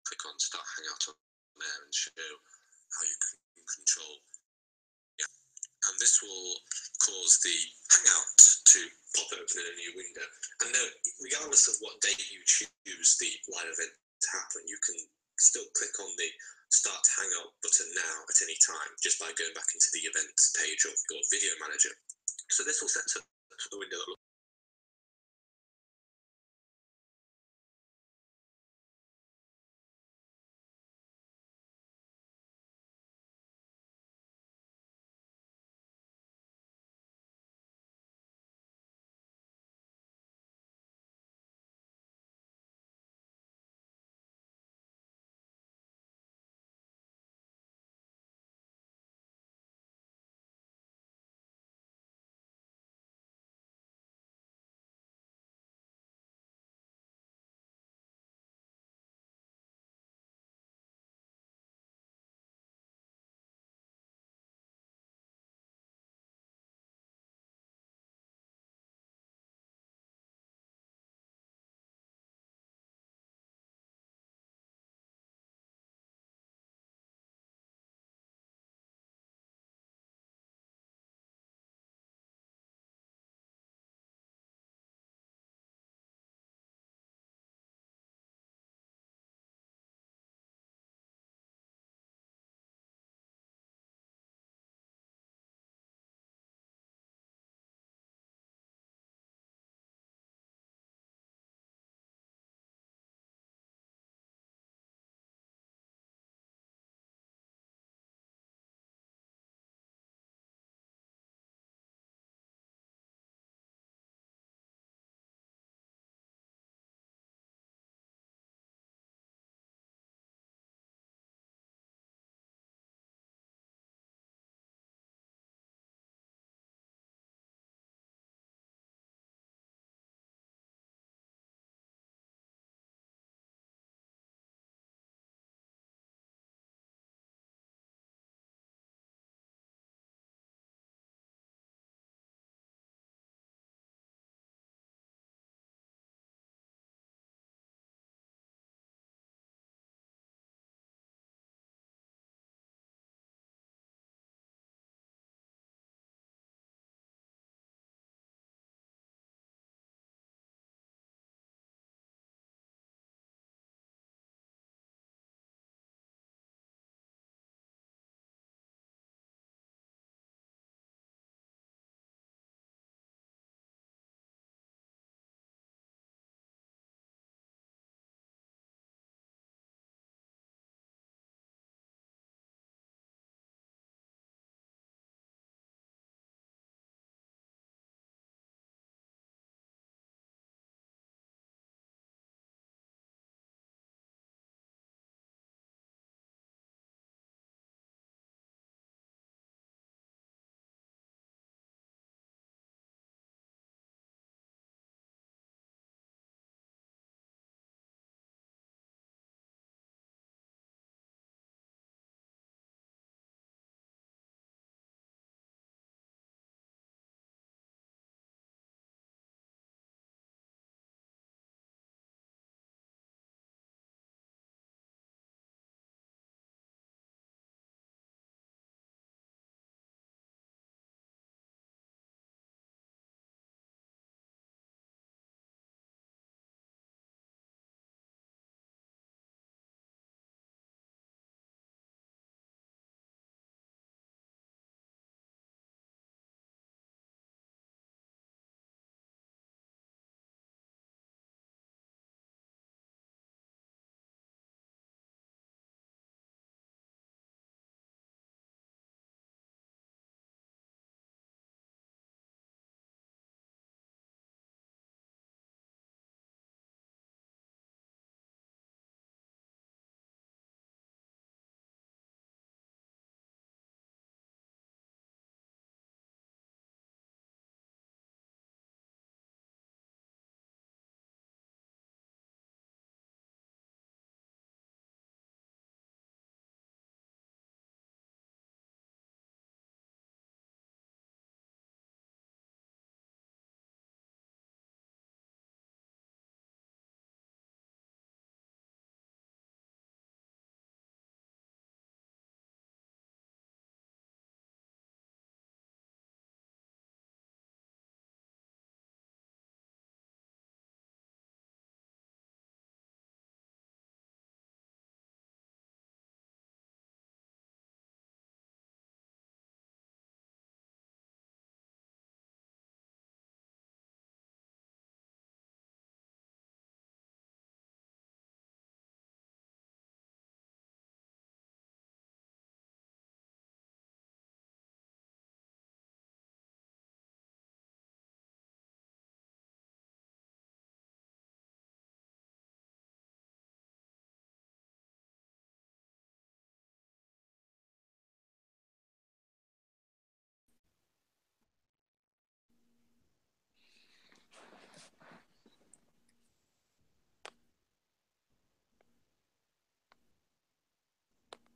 click on Start Hangout on there and show how you can control. Yeah. And this will cause the Hangout to pop open in a new window. And now, regardless of what date you choose the live event to happen, you can still click on the Start Hangout button now at any time, just by going back into the events page of your video manager. So this will set up a window that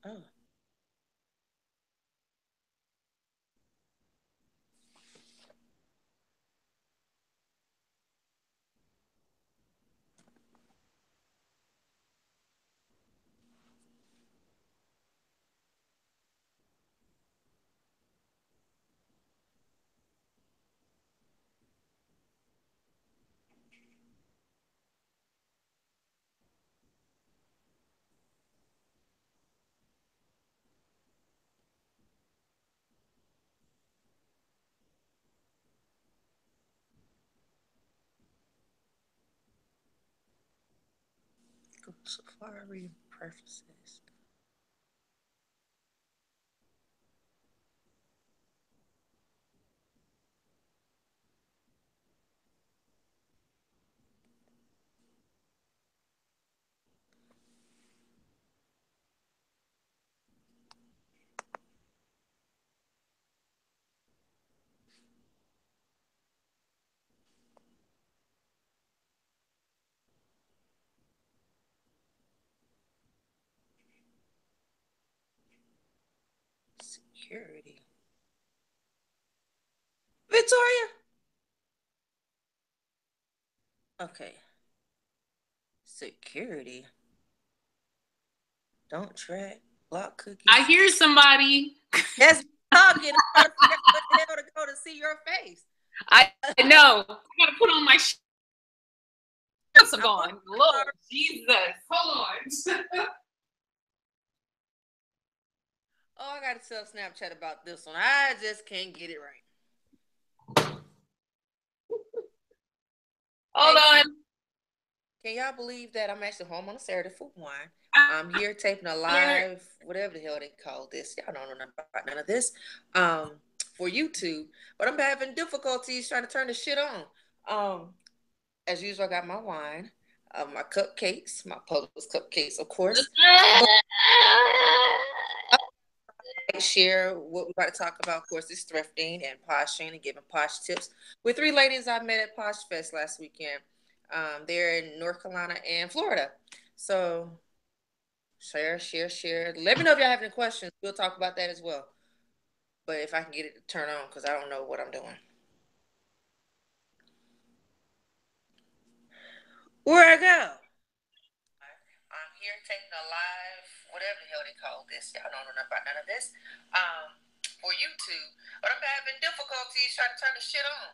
Oh. Go to Safari preferences. Security. Victoria. Okay. Security. Don't track. Block cookies. I hear somebody. That's talking. I'm trying to figure out what the hell to go to see your face. I know. I gotta put on my shirts on. Lord Jesus. Hold on. Oh, I gotta tell Snapchat about this one. I just can't get it right. Hold on. Can y'all believe that I'm actually home on a Saturday for wine? I'm here taping a live, whatever the hell they call this. Y'all don't know nothing about none of this. For YouTube, but I'm having difficulties trying to turn the shit on. As usual, I got my wine, my cupcakes, my Publix cupcakes, of course. Share what we're about to talk about, of course, is thrifting and poshing and giving posh tips with three ladies I met at Posh Fest last weekend. They're in North Carolina and Florida. So share. Let me know if y'all have any questions. We'll talk about that as well. But if I can get it to turn on, because I don't know what I'm doing. Where I go? I'm here taking a live, whatever the hell they call this. Y'all don't know nothing about none of this. For YouTube, but I'm having difficulties trying to turn the shit on.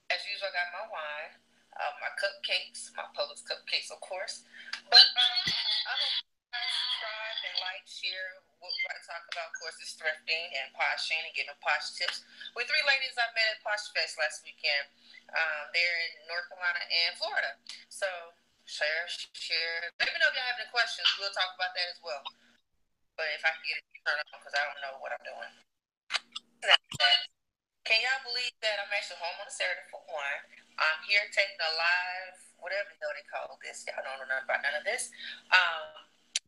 As usual, I got my wine, my cupcakes, my Publix cupcakes, of course. But I hope you guys subscribe and like, share what we're about to talk about. Of course, is thrifting and poshing and giving posh tips with three ladies I met at Posh Fest last weekend. They're in North Carolina and Florida. So share. Let me know if y'all have any questions. We'll talk about that as well. But if I can get it to turn on, because I don't know what I'm doing. Can y'all believe that I'm actually home on a Saturday for wine? I'm here taking a live, whatever the hell they call this. Y'all don't know nothing about none of this.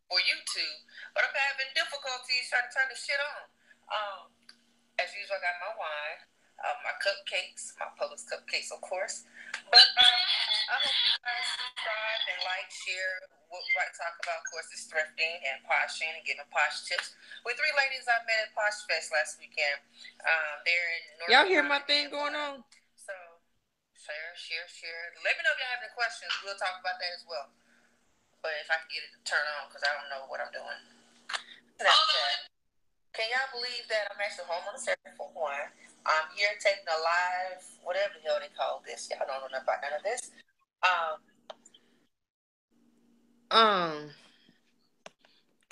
For YouTube, but I'm having difficulties trying to turn the shit on. As usual, I got my wine, my cupcakes, my Publix cupcakes, of course. But I hope you guys subscribe and like, share what we're about to talk about. Of course, is thrifting and poshing and giving posh tips with three ladies I met at Posh Fest last weekend. They're in North Y'all hear my thing going on? So share. Let me know if y'all have any questions. We'll talk about that as well. But if I can get it to turn on, because I don't know what I'm doing. Can y'all believe that I'm actually home on a Saturday for wine? I'm here taking a live, whatever the hell they call this. Y'all don't know nothing about none of this.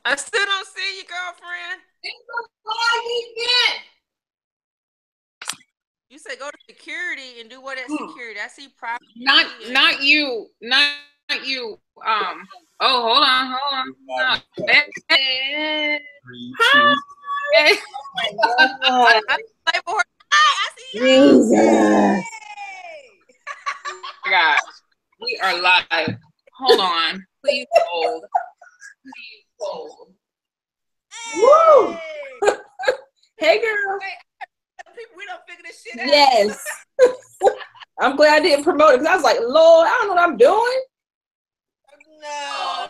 I still don't see you, girlfriend. You said go to security and do what at security? I see property. Not you. Oh, hold on. No. I see you. Jesus. God, we are live. Hold on. Please hold. Woo! Hey, girl. We don't figure this shit out. Yes. I'm glad I didn't promote it because I was like, Lord, I don't know what I'm doing. No.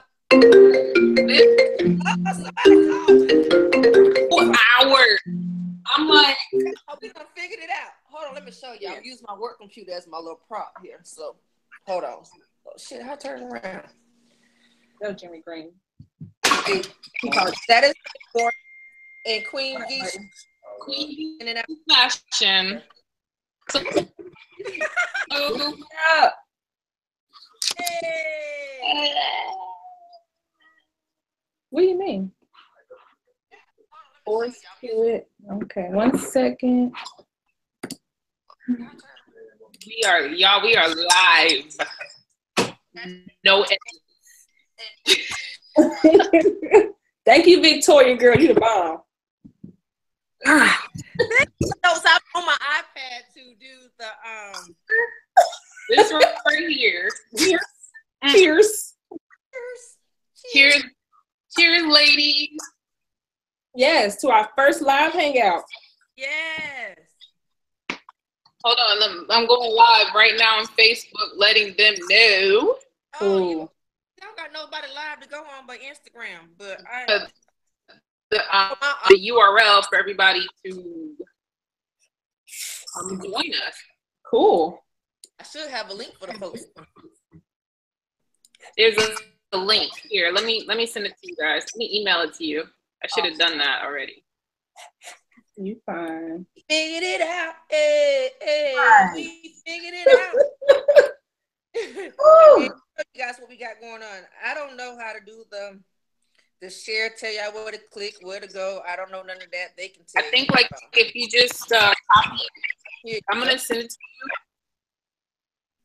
Hours. I'm like, oh, we done figured it out. Hold on, let me show you. I'm using my work computer as my little prop here. So, hold on. Oh, shit, how I turn around? No, Jimmy Green. That is for and Queen Geisha. Queen In and out. fashion. So, Yeah. Hey. What do you mean? Force it. Okay, 1 second. we are live. No Thank you, Victoria, girl. You the bomb. So I'm on my iPad to do the this right here. Cheers. Cheers, ladies. Yes, to our first live hangout. Yes. Hold on, I'm going live right now on Facebook, letting them know. Oh, Ooh. you don't got nobody live to go on but Instagram, but The URL for everybody to join us. Cool. I should have a link for the folks. There's a link here. Let me send it to you guys. Let me email it to you. I should have done that already. You fine. Figured it out. Hey, we figured it out. Hey, you guys, what we got going on? I don't know how to do the share. Tell y'all where to click, where to go. I don't know none of that. They can tell. I think like if you just copy it, I'm gonna send it to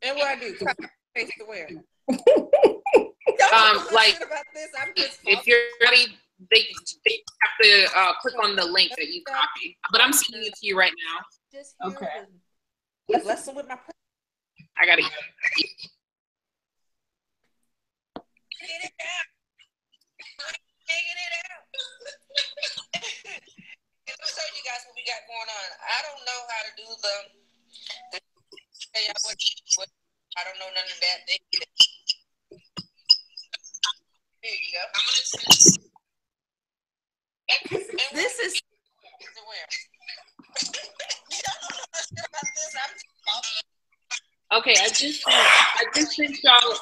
you. And what I do? Copy paste to where? Like about this. I'm just if you're ready, they have to click on the link that you copy. But I'm sending it to you right now. just Okay. Here lesson with my. I gotta. Get it out. Figured it out. Let me show you guys what we got going on. I don't know how to do the I don't know none of that. Here you go. I'm gonna send this is where. You don't know nothing about this. Okay, I just sent y'all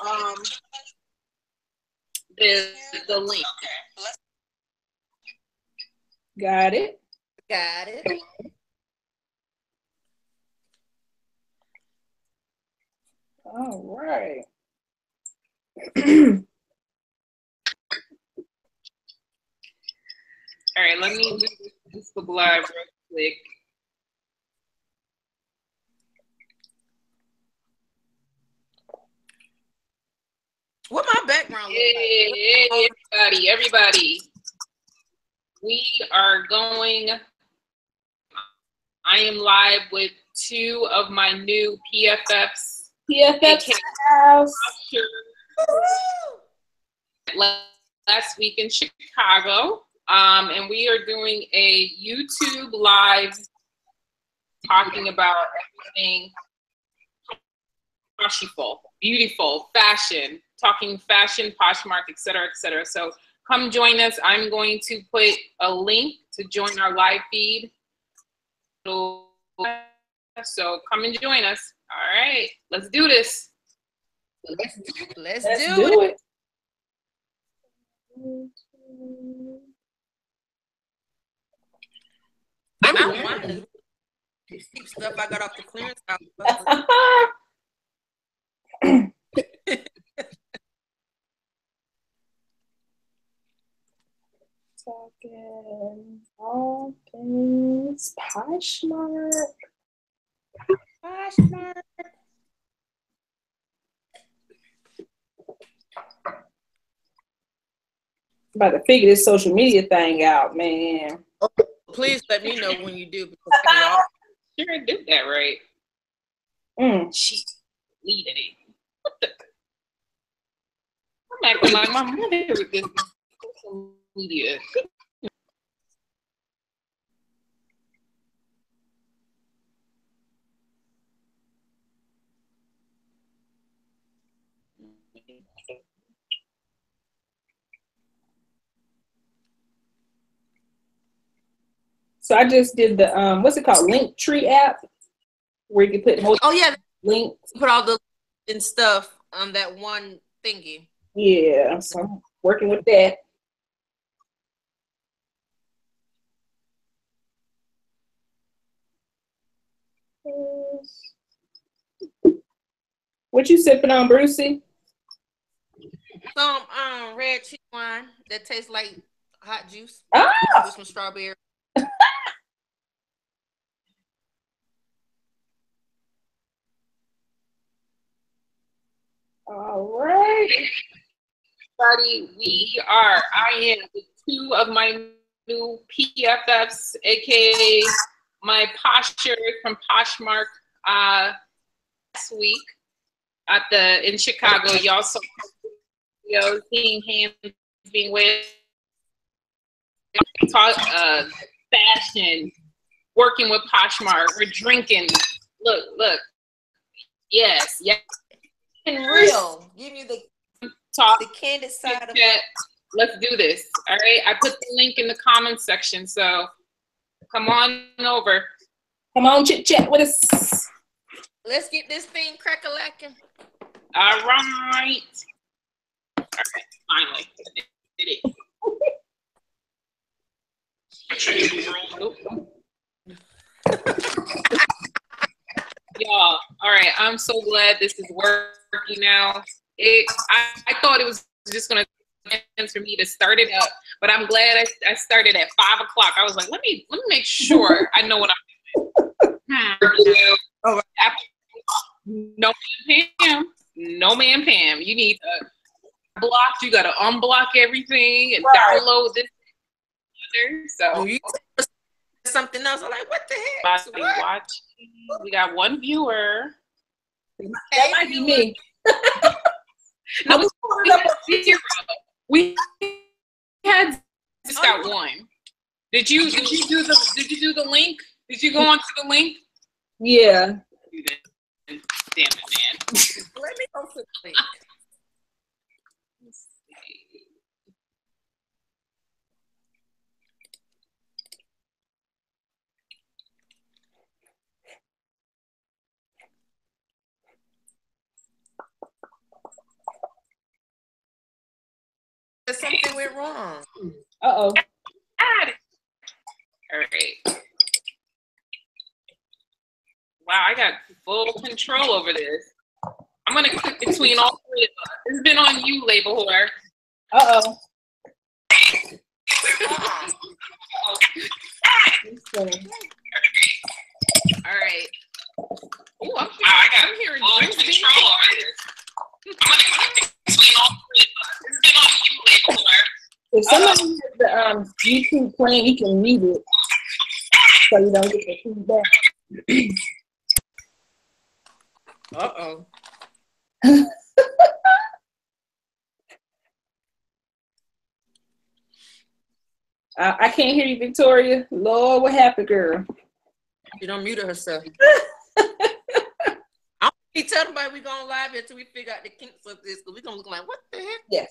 the link. Got it. Got it. All right. All right, let me do this Facebook Live real quick. What my background look Hey, everybody. We are going. I am live with 2 of my new PFFs. PFF house. Last week in Chicago. And we are doing a YouTube live talking about everything Poshiful, beautiful, fashion, talking fashion, Poshmark, et cetera, et cetera. So come join us. I'm going to put a link to join our live feed. So come and join us. All right, let's do this. Let's do it. I don't mind this cheap stuff I got off the clearance house. Talking all things Poshmark. Poshmark. About to figure this social media thing out, man. Please let me know when you do. Because Sure, I did that right. She deleted it. What the? I'm acting like my mother with this social media. So I just did the what's it called? Linktree app, where you can put links. Put all the and stuff on that one thingy. Yeah, so I'm working with that. What you sipping on, Brucey? Some red cheese wine that tastes like hot juice with some strawberry. All right. Everybody, I am with two of my new PFFs, aka my posture from Poshmark last week in Chicago. Y'all saw videos, seeing hands being waved, fashion, working with Poshmark. We're drinking. Look. Yes. And real. Give you the candid side of it. Let's do this. All right. I put the link in the comments section. So come on over. Come on, chit chat with us. Let's get this thing crack-a-lacking. All right. Finally. I did it. Y'all, all right. I'm so glad this is working now. I thought it was just gonna for me to start it up, but I'm glad I started at 5 o'clock. I was like, let me make sure I know what I'm doing. Oh, no man Pam. You need to block. You got to unblock everything and download this. So you something else. I'm like, what the heck? Watching. We got one viewer. That might be me. No, we had just got one. Did you do the link? Did you go onto the link? Yeah. Damn it, man. Let me go to the link. Let's see. Something went wrong. Uh-oh. All right. Wow, I got full control over this. I'm going to click between all three of us. It's been on you, label whore. Uh-oh. All right. Oh, I'm hearing full control over this. I'm going to click between all three of us. It's been on you, label whore. If somebody has the YouTube playing, you can mute it so you don't get the feedback. Uh-oh. I can't hear you, Victoria. Lord, what happened, girl? She don't mute herself. I'm gonna tell everybody we're going live until we figure out the kinks of this, because we're gonna look like, what the heck? Yes,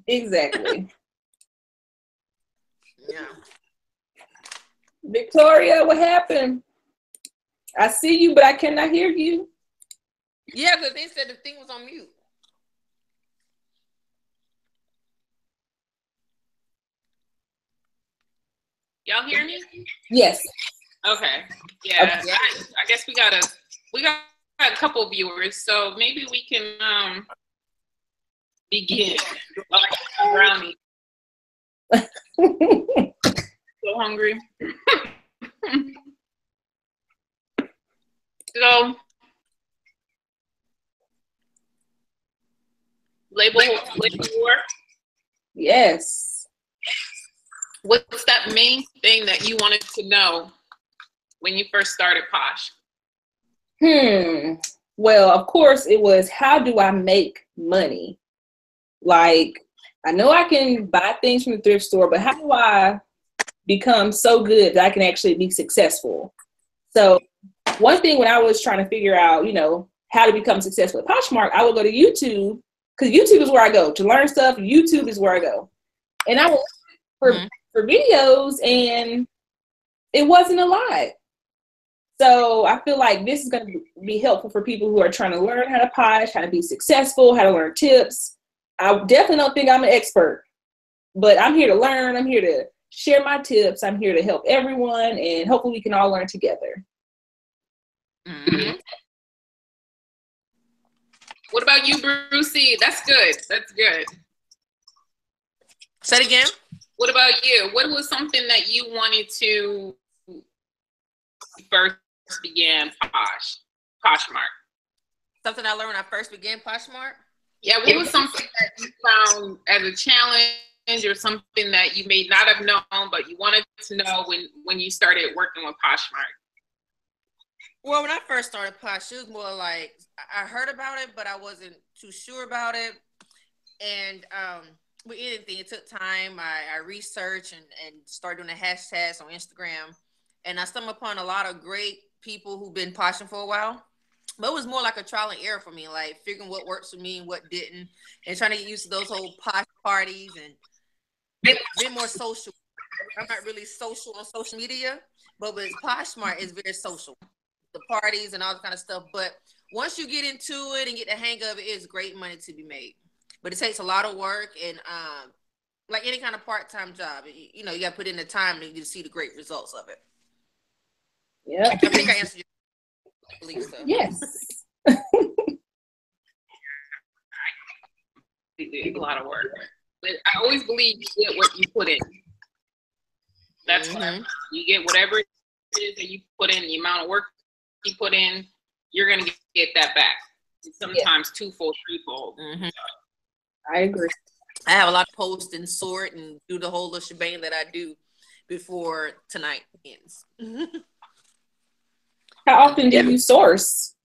exactly. Yeah. Victoria, what happened? I see you, but I cannot hear you. Yeah, because they said the thing was on mute. Y'all hear me? Yes. Okay. Yeah. Okay. I guess we got a couple viewers, so maybe we can begin. Brownie. So hungry. So label war. Yes. What's that main thing that you wanted to know when you first started Posh? Well, of course, it was, how do I make money? Like, I know I can buy things from the thrift store, but how do I become so good that I can actually be successful? So one thing when I was trying to figure out, how to become successful at Poshmark, I would go to YouTube, because YouTube is where I go to learn stuff. YouTube is where I go. And I would look for videos, and it wasn't a lot. So I feel like this is going to be helpful for people who are trying to learn how to posh, how to be successful, how to learn tips. I definitely don't think I'm an expert, but I'm here to learn. I'm here to share my tips. I'm here to help everyone, and hopefully we can all learn together. Mm-hmm. What about you, Brucey? That's good. That's good. Say it again. What about you? What was something that you wanted to first began Poshmark? Something I learned when I first began Poshmark? Yeah, what was something that you found as a challenge or something that you may not have known, but you wanted to know when you started working with Poshmark? Well, when I first started Posh, it was more like I heard about it, but I wasn't too sure about it. And with anything, it took time. I researched and started doing the hashtags on Instagram. And I stumbled upon a lot of great people who've been poshing for a while. But it was more like a trial and error for me, like figuring what works for me and what didn't, and trying to get used to those whole posh parties and being more social. I'm not really social on social media, but with Poshmark, it's very social. The parties and all that kind of stuff. But once you get into it and get the hang of it, it's great money to be made. But it takes a lot of work, and like any kind of part-time job, you know, you got to put in the time to see the great results of it. Yeah. I think I answered your question, Lisa. Yes. It's a lot of work. But I always believe you get what you put in. That's what you get. Whatever it is that you put in, the amount of work you put in, you're going to get that back. Sometimes twofold, threefold. Mm-hmm. I agree. I have a lot of post and sort and do the whole little shebang that I do before tonight ends. How often do you source?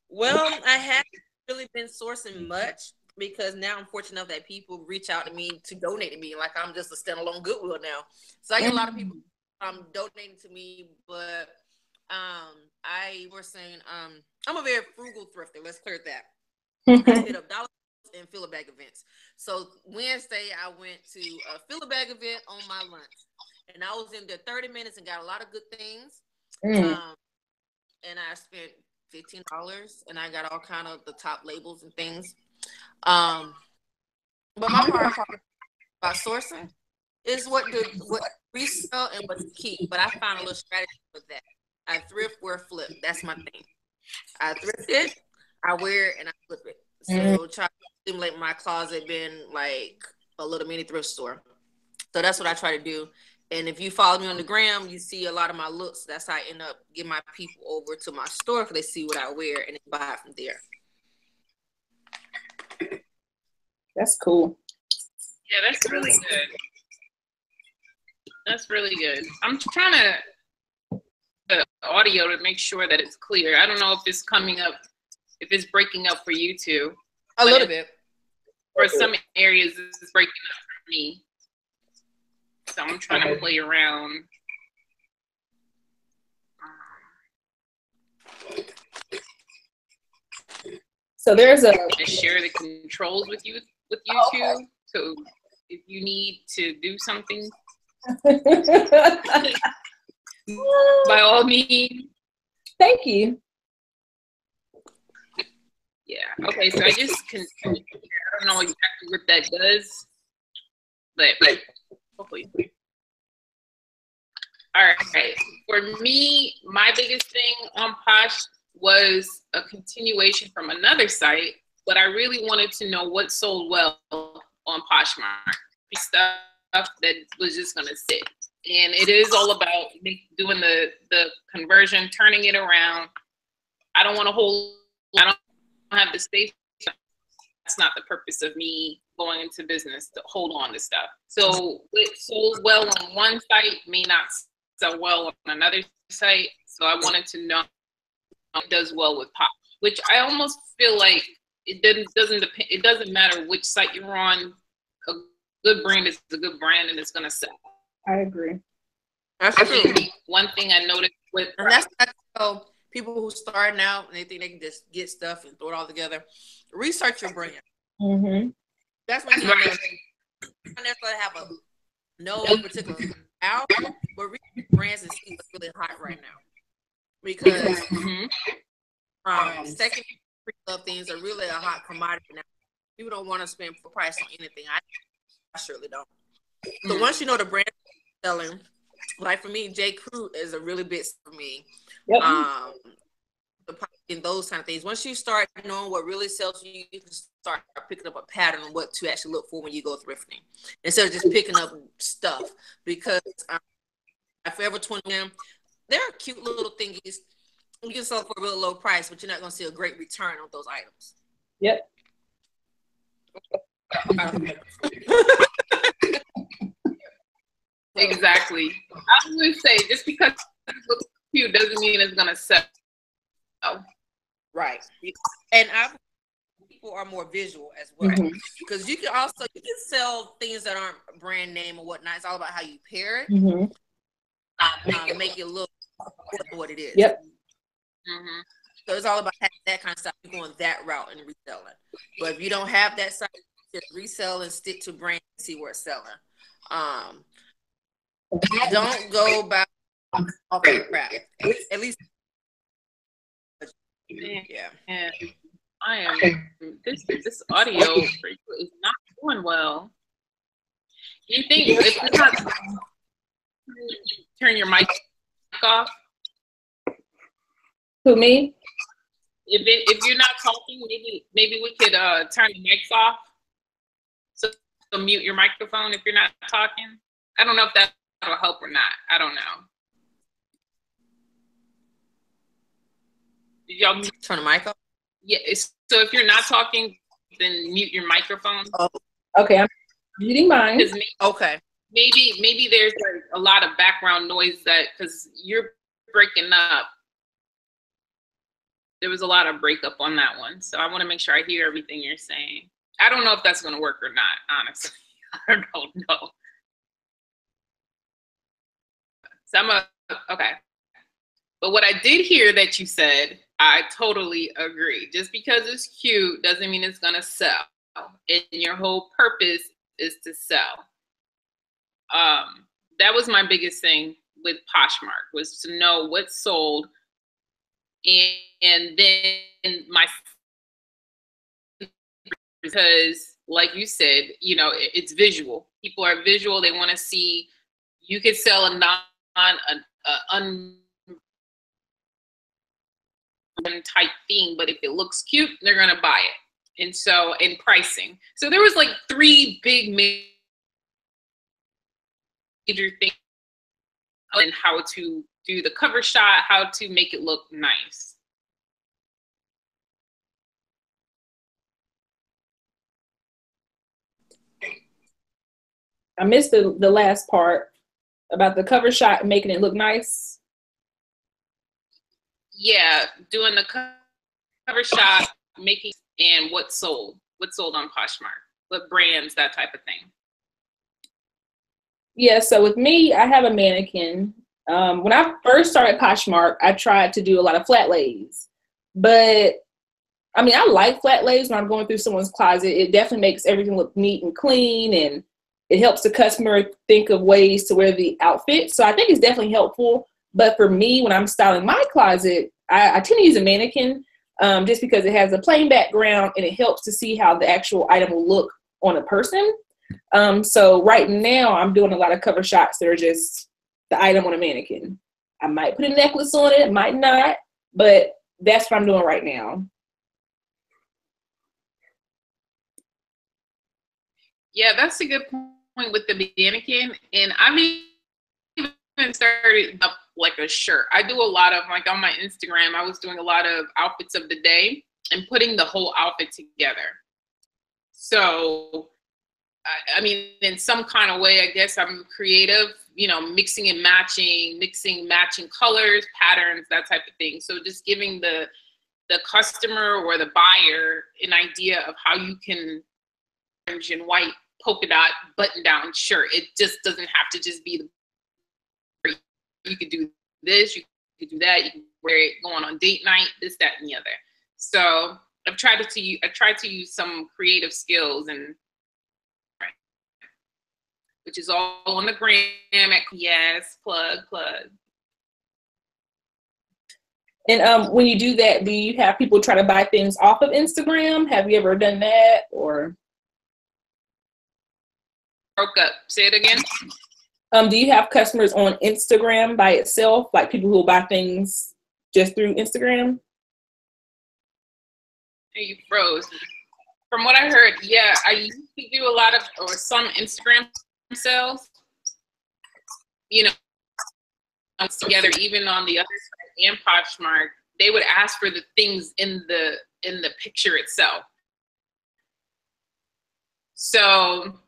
Well, I haven't really been sourcing much because now I'm fortunate enough that people reach out to me to donate to me. Like I'm just a standalone Goodwill now. So I get a lot of people donating to me, but I was saying I'm a very frugal thrifter. Let's clear that. I hit up dollars and fill a bag events. So Wednesday I went to a fill a bag event on my lunch, and I was in there 30 minutes and got a lot of good things. And I spent $15 and I got all kind of the top labels and things. But my hard part about sourcing is what resell and what to keep. But I found a little strategy for that. I thrift, wear, flip. That's my thing. I thrift it, I wear it, and I flip it. So try to stimulate my closet being like a little mini thrift store. So that's what I try to do. And if you follow me on the gram, you see a lot of my looks. That's how I end up getting my people over to my store because they see what I wear and they buy it from there. That's cool. Yeah, that's really good. That's really good. I'm trying to the audio to make sure that it's clear. I don't know if it's coming up, if it's breaking up for you too. A little bit. For some areas, it's breaking up for me. So I'm trying to play around. So there's a share the controls with you too. So if you need to do something, by all means. Thank you. Yeah. Okay. So I don't know exactly what that does, but hopefully. All right. For me, my biggest thing on Posh was a continuation from another site, but I really wanted to know what sold well on Poshmark. Stuff that was just gonna sit. And it is all about doing the conversion, turning it around. I don't have the space. That's not the purpose of me going into business, to hold on to stuff. So it sold well on one site, may not sell well on another site. So I wanted to know if it does well with Pop, which I almost feel like it doesn't matter which site you're on. A good brand is a good brand and it's gonna sell. I agree. That's true. One thing I noticed with people who starting out and they think they can just get stuff and throw it all together. Research your brand. Mm-hmm. That's when you know. I never have no particular out, but read brands and see what's really hot right now. Because second pre-love things are really a hot commodity now. People don't want to spend full price on anything. I surely don't. So once you know the brand selling, like for me, J. Crew is a really big for me. Yep. In those kind of things. Once you start knowing what really sells you, you can start picking up a pattern on what to actually look for when you go thrifting, instead of just picking up stuff. Because at Forever 21, there are cute little thingies you can sell for a real low price, but you're not going to see a great return on those items. Yep. Exactly. I would say just because it looks cute doesn't mean it's gonna sell. Right. And people are more visual as well, because you can sell things that aren't brand name or whatnot. It's all about how you pair it, make it look what it is. Yep. So it's all about that kind of stuff. You're going that route and reselling. But if you don't have that side, just resell and stick to brand and see where it's selling. Don't go back off the crap. At least, yeah. I am. This audio for you is not doing well. You think if it's not, turn your mic off? Who, me? If you're not talking, maybe we could turn the mics off. So mute your microphone if you're not talking. I don't know if that'll help or not. I don't know. Did y'all turn the mic off? Yeah. So if you're not talking, then mute your microphone. Oh, okay. I'm muting mine. Okay. Maybe there's like a lot of background noise because you're breaking up. There was a lot of breakup on that one. So I want to make sure I hear everything you're saying. I don't know if that's going to work or not, honestly. I don't know. So okay. But what I did hear that you said, I totally agree. Just because it's cute doesn't mean it's going to sell. And your whole purpose is to sell. That was my biggest thing with Poshmark, was to know what sold. And then because like you said, it's visual. People are visual. They want to see. You could sell a type thing, but if it looks cute, they're gonna buy it. And so, in pricing, so there was like 3 big major things and how to do the cover shot, how to make it look nice. I missed the last part about the cover shot and making it look nice. Yeah, doing the cover shot, making, and what sold on Poshmark, what brands, that type of thing. Yeah, so with me, I have a mannequin. When I first started Poshmark, I tried to do a lot of flat lays. But, I mean, I like flat lays when I'm going through someone's closet. It definitely makes everything look neat and clean, and it helps the customer think of ways to wear the outfit. So I think it's definitely helpful. But for me, when I'm styling my closet, I tend to use a mannequin just because it has a plain background and it helps to see how the actual item will look on a person. So right now I'm doing a lot of cover shots that are just the item on a mannequin. I might put a necklace on it, might not, but that's what I'm doing right now. Yeah, that's a good point with the mannequin. And I've even started up like a shirt. I do a lot of, like on my Instagram, I was doing a lot of outfits of the day and putting the whole outfit together. So, I mean, in some kind of way, I guess I'm creative, mixing and matching colors, patterns, that type of thing. So just giving the customer or the buyer an idea of how you can orange and white polka dot button down shirt. It just doesn't have to just be you could do this, you could do that, you can wear it going on date night, this, that, and the other. So I tried to use some creative skills, and which is all on the gram. Yes, plug. And when you do that, do you have people try to buy things off of Instagram? Have you ever done that, or? Broke up. Say it again. Do you have customers on Instagram by itself, like people who will buy things just through Instagram? Hey, you froze. From what I heard, yeah, I used to do a lot of, or some Instagram sales. You know, together, even on the other side and Poshmark, they would ask for the things in the picture itself. So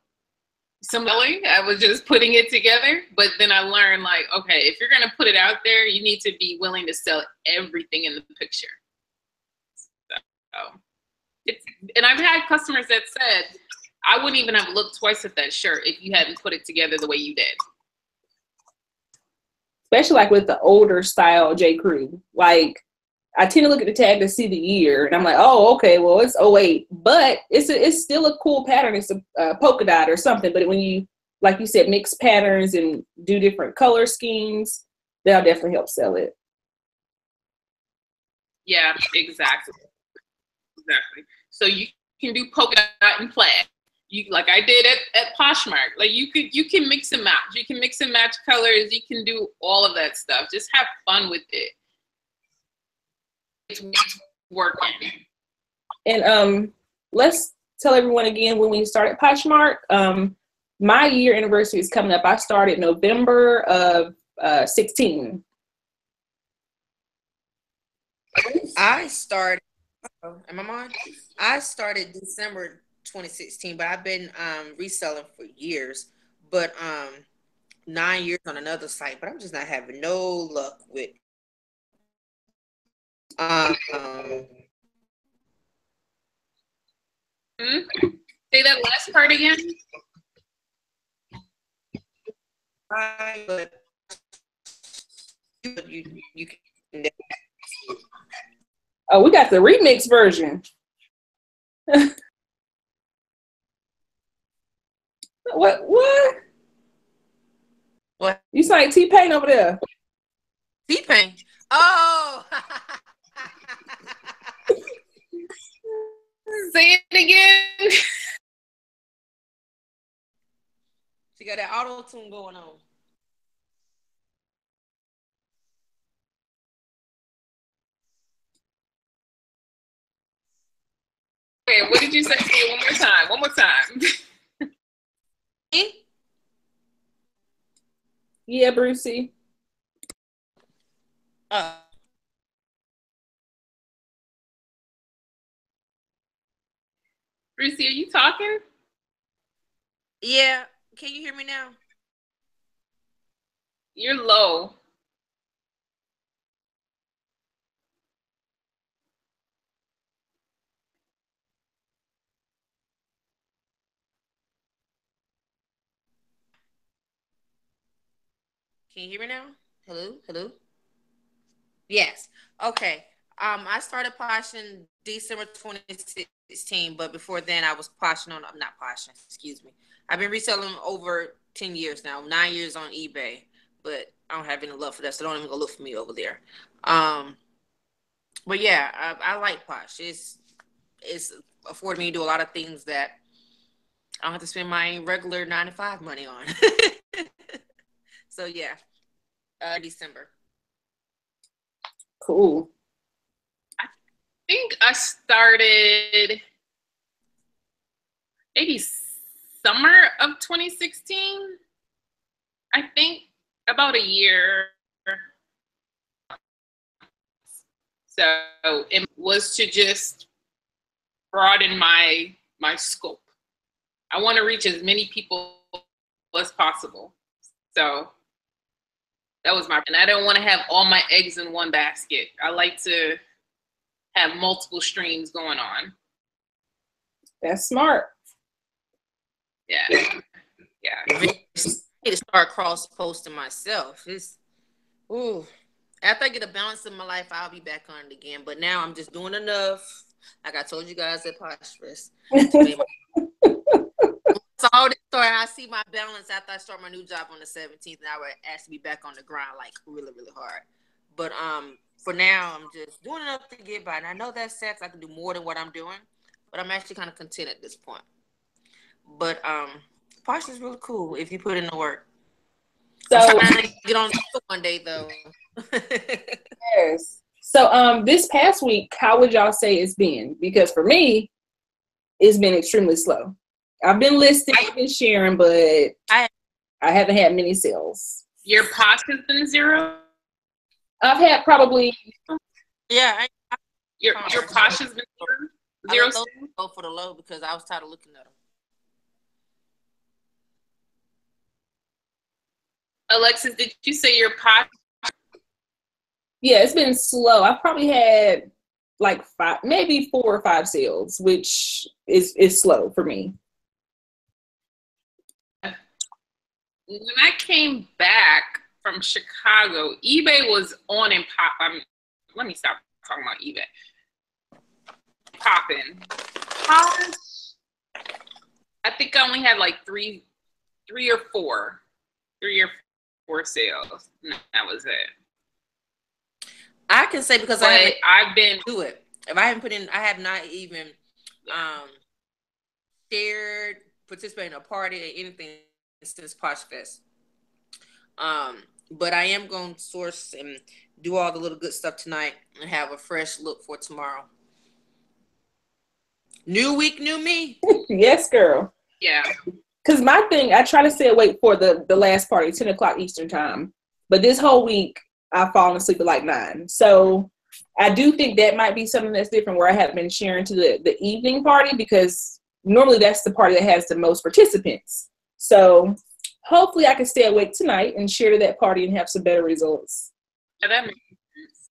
similarly, I was just putting it together, but then I learned, like, okay, if you're gonna put it out there, you need to be willing to sell everything in the picture. So and I've had customers that said, I wouldn't even have looked twice at that shirt if you hadn't put it together the way you did. Especially like with the older style J. Crew. Like, I tend to look at the tag to see the year, and I'm like, oh, okay, well, it's 08, but it's still a cool pattern. It's a polka dot or something. But when you, like you said, mix patterns and do different color schemes, that'll definitely help sell it. Yeah, exactly. So you can do polka dot and plaid. You, like I did at Poshmark. Like you can mix and match. You can mix and match colors. You can do all of that stuff. Just have fun with it. It's working. And let's tell everyone again when we started Poshmark. My year anniversary is coming up. I started November of 16. I started. Am I on? I started December 2016, but I've been reselling for years. But 9 years on another site, but I'm just not having no luck with. Say that last part again. But you can. Oh, we got the remix version. What? What? You sound like T-Pain over there. T-Pain. Oh. Say it again. She got that auto tune going on. Okay, what did you say? Say it one more time. One more time. Yeah, Brucey. Brucey, are you talking? Yeah. Can you hear me now? You're low. Can you hear me now? Hello. Yes. Okay. I started Posh in December 2016, but before then I was poshing on. I'm not poshing. Excuse me. I've been reselling over 10 years now. 9 years on eBay, but I don't have any love for that, so don't even go look for me over there. But yeah, I like Posh. It's afforded me to do a lot of things that I don't have to spend my regular 9 to 5 money on. So yeah, December. Cool. I think I started maybe summer of 2016. I think about a year. So it was to just broaden my scope. I want to reach as many people as possible. So that was and I don't want to have all my eggs in one basket. I like to have multiple streams going on. That's smart. Yeah. I need to start cross posting myself. After I get a balance in my life, I'll be back on it again. But now I'm just doing enough. Like I told you guys at Posh all this story. I see my balance after I start my new job on the 17th, and I would actually be back on the grind like really, really hard. But for now, I'm just doing enough to get by, and I know that's sad. I can do more than what I'm doing, but I'm actually kind of content at this point. But Posh is really cool if you put in the work. So I'm trying to get on one day though. Yes. So this past week, how would y'all say it's been? Because for me, it's been extremely slow. I've been listing, I've been sharing, but I haven't had many sales. Your Posh has been 0? I've had probably your Posh has been 0. 0 go for the low because I was tired of looking at them. Alexis, did you say your Posh? Yeah, it's been slow. I've probably had like 5, maybe 4 or 5 sales, which is slow for me. When I came back from Chicago, eBay was on and pop. Let me stop talking about eBay. Popping. Posh, I think I only had like 3 or 4 sales. And that was it. I can say because I've been do it. If I haven't put in, I have not even shared, participated in a party or anything since Posh Fest. But I am going to source and do all the little good stuff tonight and have a fresh look for tomorrow. New week, new me. Yes, girl. Yeah. Because my thing, I try to stay awake for the last party, 10 o'clock Eastern time. But this whole week, I've fallen asleep at like 9. So I do think that might be something that's different where I have been sharing to the evening party because normally that's the party that has the most participants. So hopefully I can stay awake tonight and share to that party and have some better results. Yeah, that makes sense.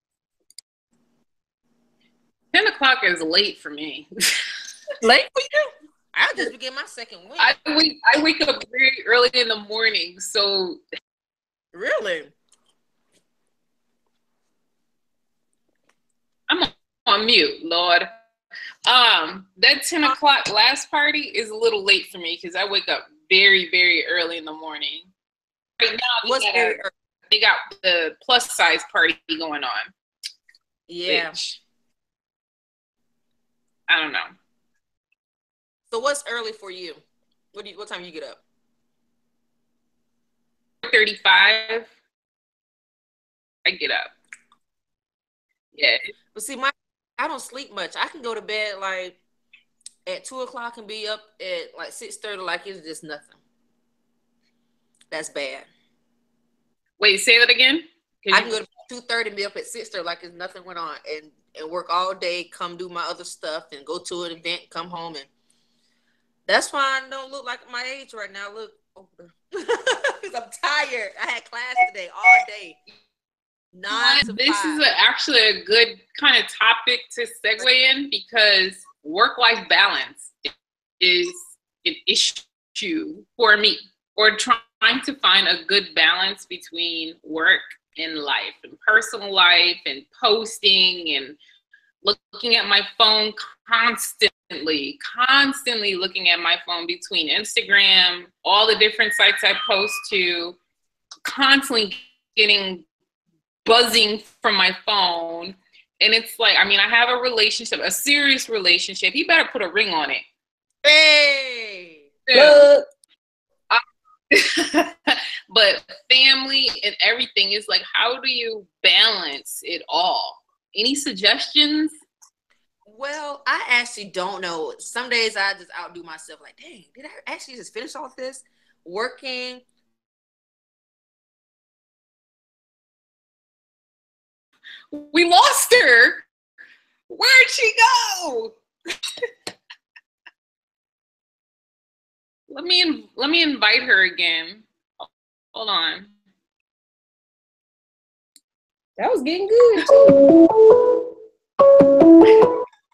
10 o'clock is late for me. Late for you? I'll just begin my second week. I wake up very early in the morning, so. Really? I'm on mute, Lord. That 10 o'clock last party is a little late for me because I wake up very, very early in the morning. Right now, they got the plus size party going on. Yeah. I don't know. So what's early for you? What time you get up? 4:35. I get up. Yeah. But see, I don't sleep much. I can go to bed like at 2 o'clock and be up at like 6:30, like it's just nothing. That's bad. Wait, say that again. I can go to 2:30 and be up at 6:30 like it's nothing went on, and work all day, come do my other stuff, and go to an event, come home, and that's why I don't look like my age right now. I look older because I'm tired. I had class today all day. 9 to 5. This is actually a good kind of topic to segue in because work-life balance is an issue for me, or trying to find a good balance between work and life and personal life and posting and looking at my phone constantly looking at my phone between Instagram, all the different sites I post to, constantly getting buzzing from my phone. And it's like, I mean, I have a relationship, a serious relationship. He better put a ring on it. Hey! But family and everything is like, how do you balance it all? Any suggestions? Well, I actually don't know. Some days I just outdo myself. Like, dang, did I actually just finish all this? Working. We lost her. Where'd she go? Let me invite her again. Hold on. That was getting good too.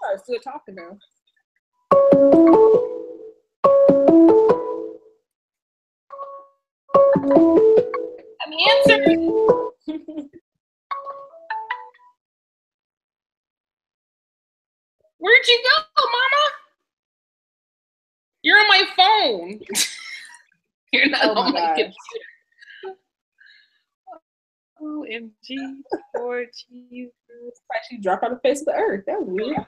I'm still talking now. I'm answering. Where'd you go, Mama? You're on my phone. You're not on my computer. OMG, Lord Jesus. Actually drop out the face of the earth. That was weird.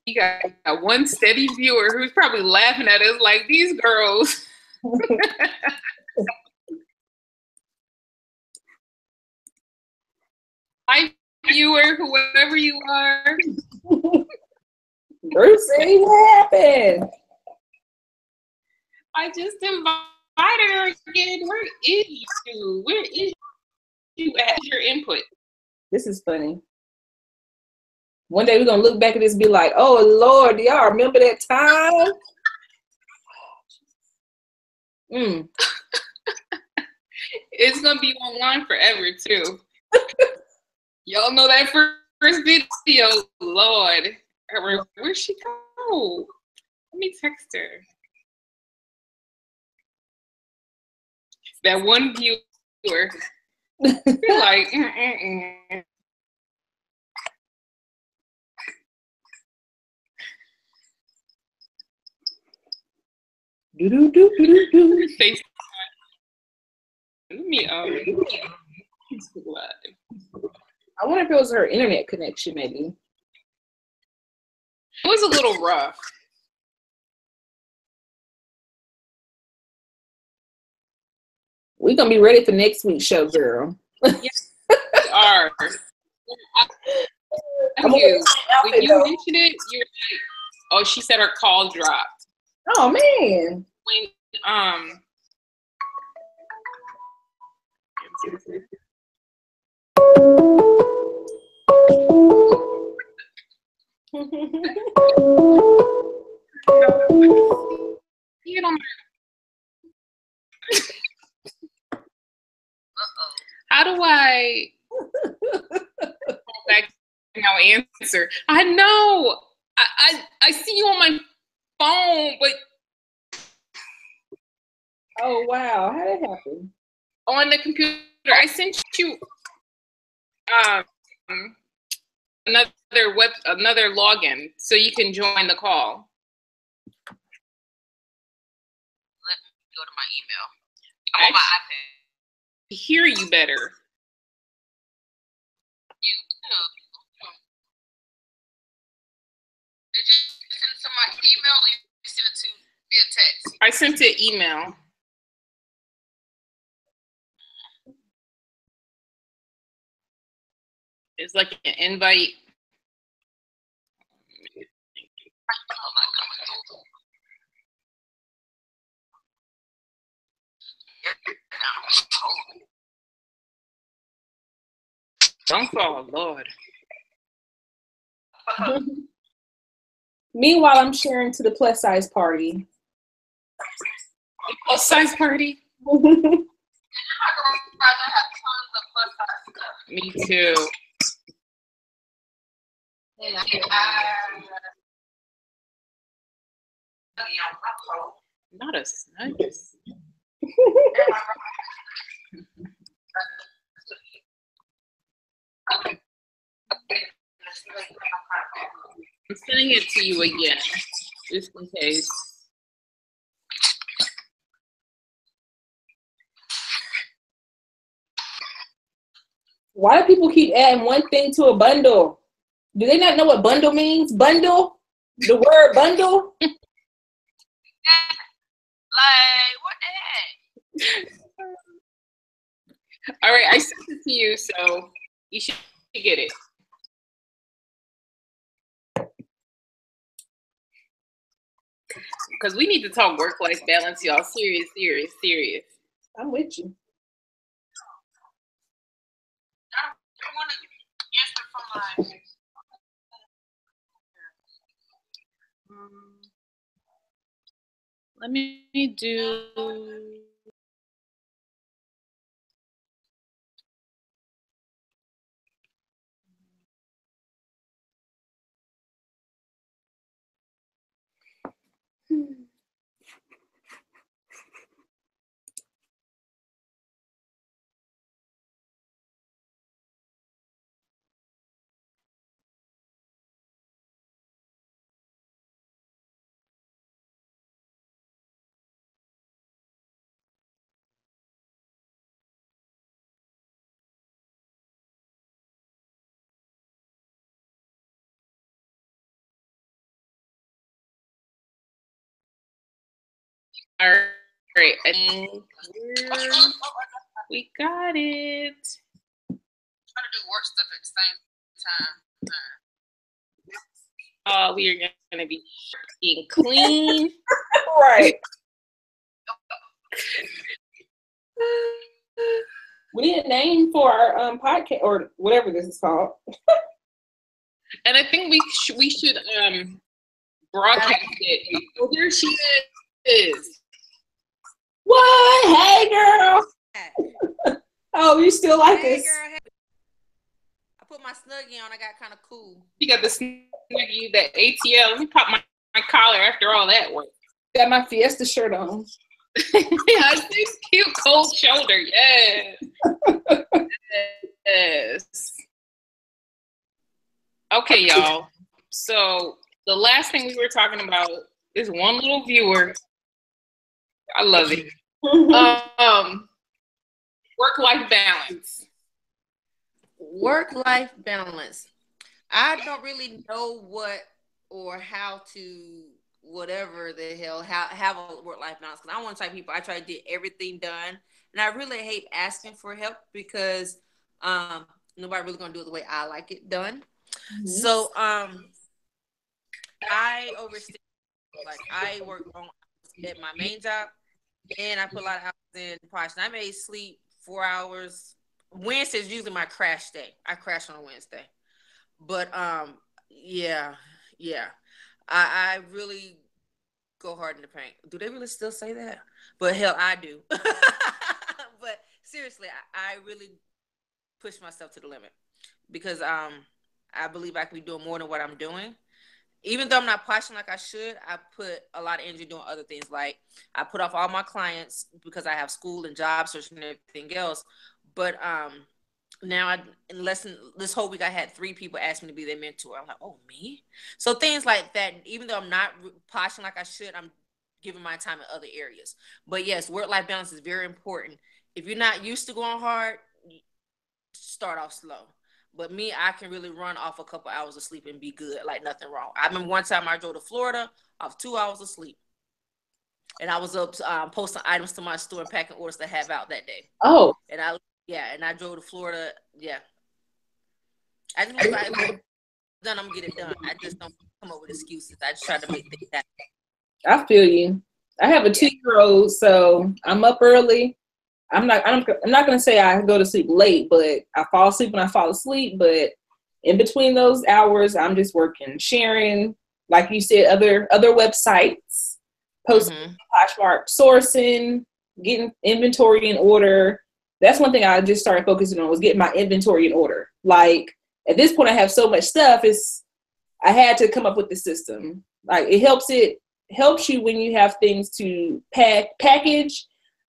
You got one steady viewer who's probably laughing at us like, these girls. Hi, viewer, whoever you are. Brucey, what happened? I just invited her again. Where is you? Where is you at? Your input. This is funny. One day we're gonna look back at this and be like, oh Lord, do y'all remember that time? It's gonna be online forever too. Y'all know that first video, Lord. Where'd she go? Let me text her. That one viewer. You're like, FaceTime. Let me I wonder if it was her internet connection, maybe. It was a little rough. We're gonna be ready for next week's show, girl. Yes, we are. When you mentioned it, you're like, oh, she said her call dropped. Oh man. When how do I go back now answer? I know. I see you on my phone, but oh wow, how did that happen? on the computer, I sent you another login so you can join the call. Let me go to my email. I'm on my iPad. Hear you better. Did you send it to my email or you sent it to via text? I sent it email. It's like an invite. Don't fall, Lord. Meanwhile, I'm sharing to the plus size party. Plus size party? Me too. Not a snuggies. I'm sending it to you again, just in case. Why do people keep adding one thing to a bundle? Do they not know what bundle means? Bundle? The word bundle? Like, what the heck? All right, I sent it to you, so you should get it. Because we need to talk work-life balance, y'all. Serious. I'm with you. I want to answer from my... let me do... right. I think we got it. Try to do work stuff at the same time. Oh, we are gonna be getting clean. Right. We need a name for our podcast or whatever this is called. And I think we should broadcast it. Oh, there she is. What? Hey, girl. Oh, you still like Hey, us? girl, hey. I put my Snuggie on. I got kind of cool. You got the Snuggie, the ATL. Let me pop my collar after all that work. Got my Fiesta shirt on. Yeah, it's cute cold shoulder. Yes. Yes. Okay, y'all. So the last thing we were talking about is one little viewer. I love it. Work-life balance. Work-life balance. I don't really know what or how to whatever the hell have a work-life balance, because I'm one type of people. I try to get everything done, and I really hate asking for help because nobody really gonna do it the way I like it done. Mm-hmm. So I overstay. Like I work at my main job, and I put a lot of hours in Posh. And I may sleep 4 hours. Wednesday is usually my crash day. I crash on a Wednesday, but yeah. I really go hard in the paint. Do they really still say that? But hell, I do. But seriously, I really push myself to the limit because I believe I can be doing more than what I'm doing. Even though I'm not pushing like I should, I put a lot of energy doing other things. Like I put off all my clients because I have school and job search and everything else. But now this whole week I had 3 people ask me to be their mentor. I'm like, oh, me? So things like that, even though I'm not pushing like I should, I'm giving my time in other areas. But yes, work-life balance is very important. If you're not used to going hard, start off slow. But me, I can really run off a couple hours of sleep and be good, like nothing wrong. I remember one time I drove to Florida off 2 hours of sleep. And I was up posting items to my store and packing orders to have out that day. Oh. And I drove to Florida. Yeah. I just believe I'm gonna get it done. I just don't come up with excuses. I just try to make things happen. I feel you. I have a 2-year-old, so I'm up early. I'm not gonna say I go to sleep late, but I fall asleep when I fall asleep. But in between those hours, I'm just working, sharing, like you said, other websites, posting, Poshmark, sourcing, getting inventory in order. That's one thing I just started focusing on, was getting my inventory in order. Like at this point, I have so much stuff. I had to come up with the system. Like it helps you when you have things to package.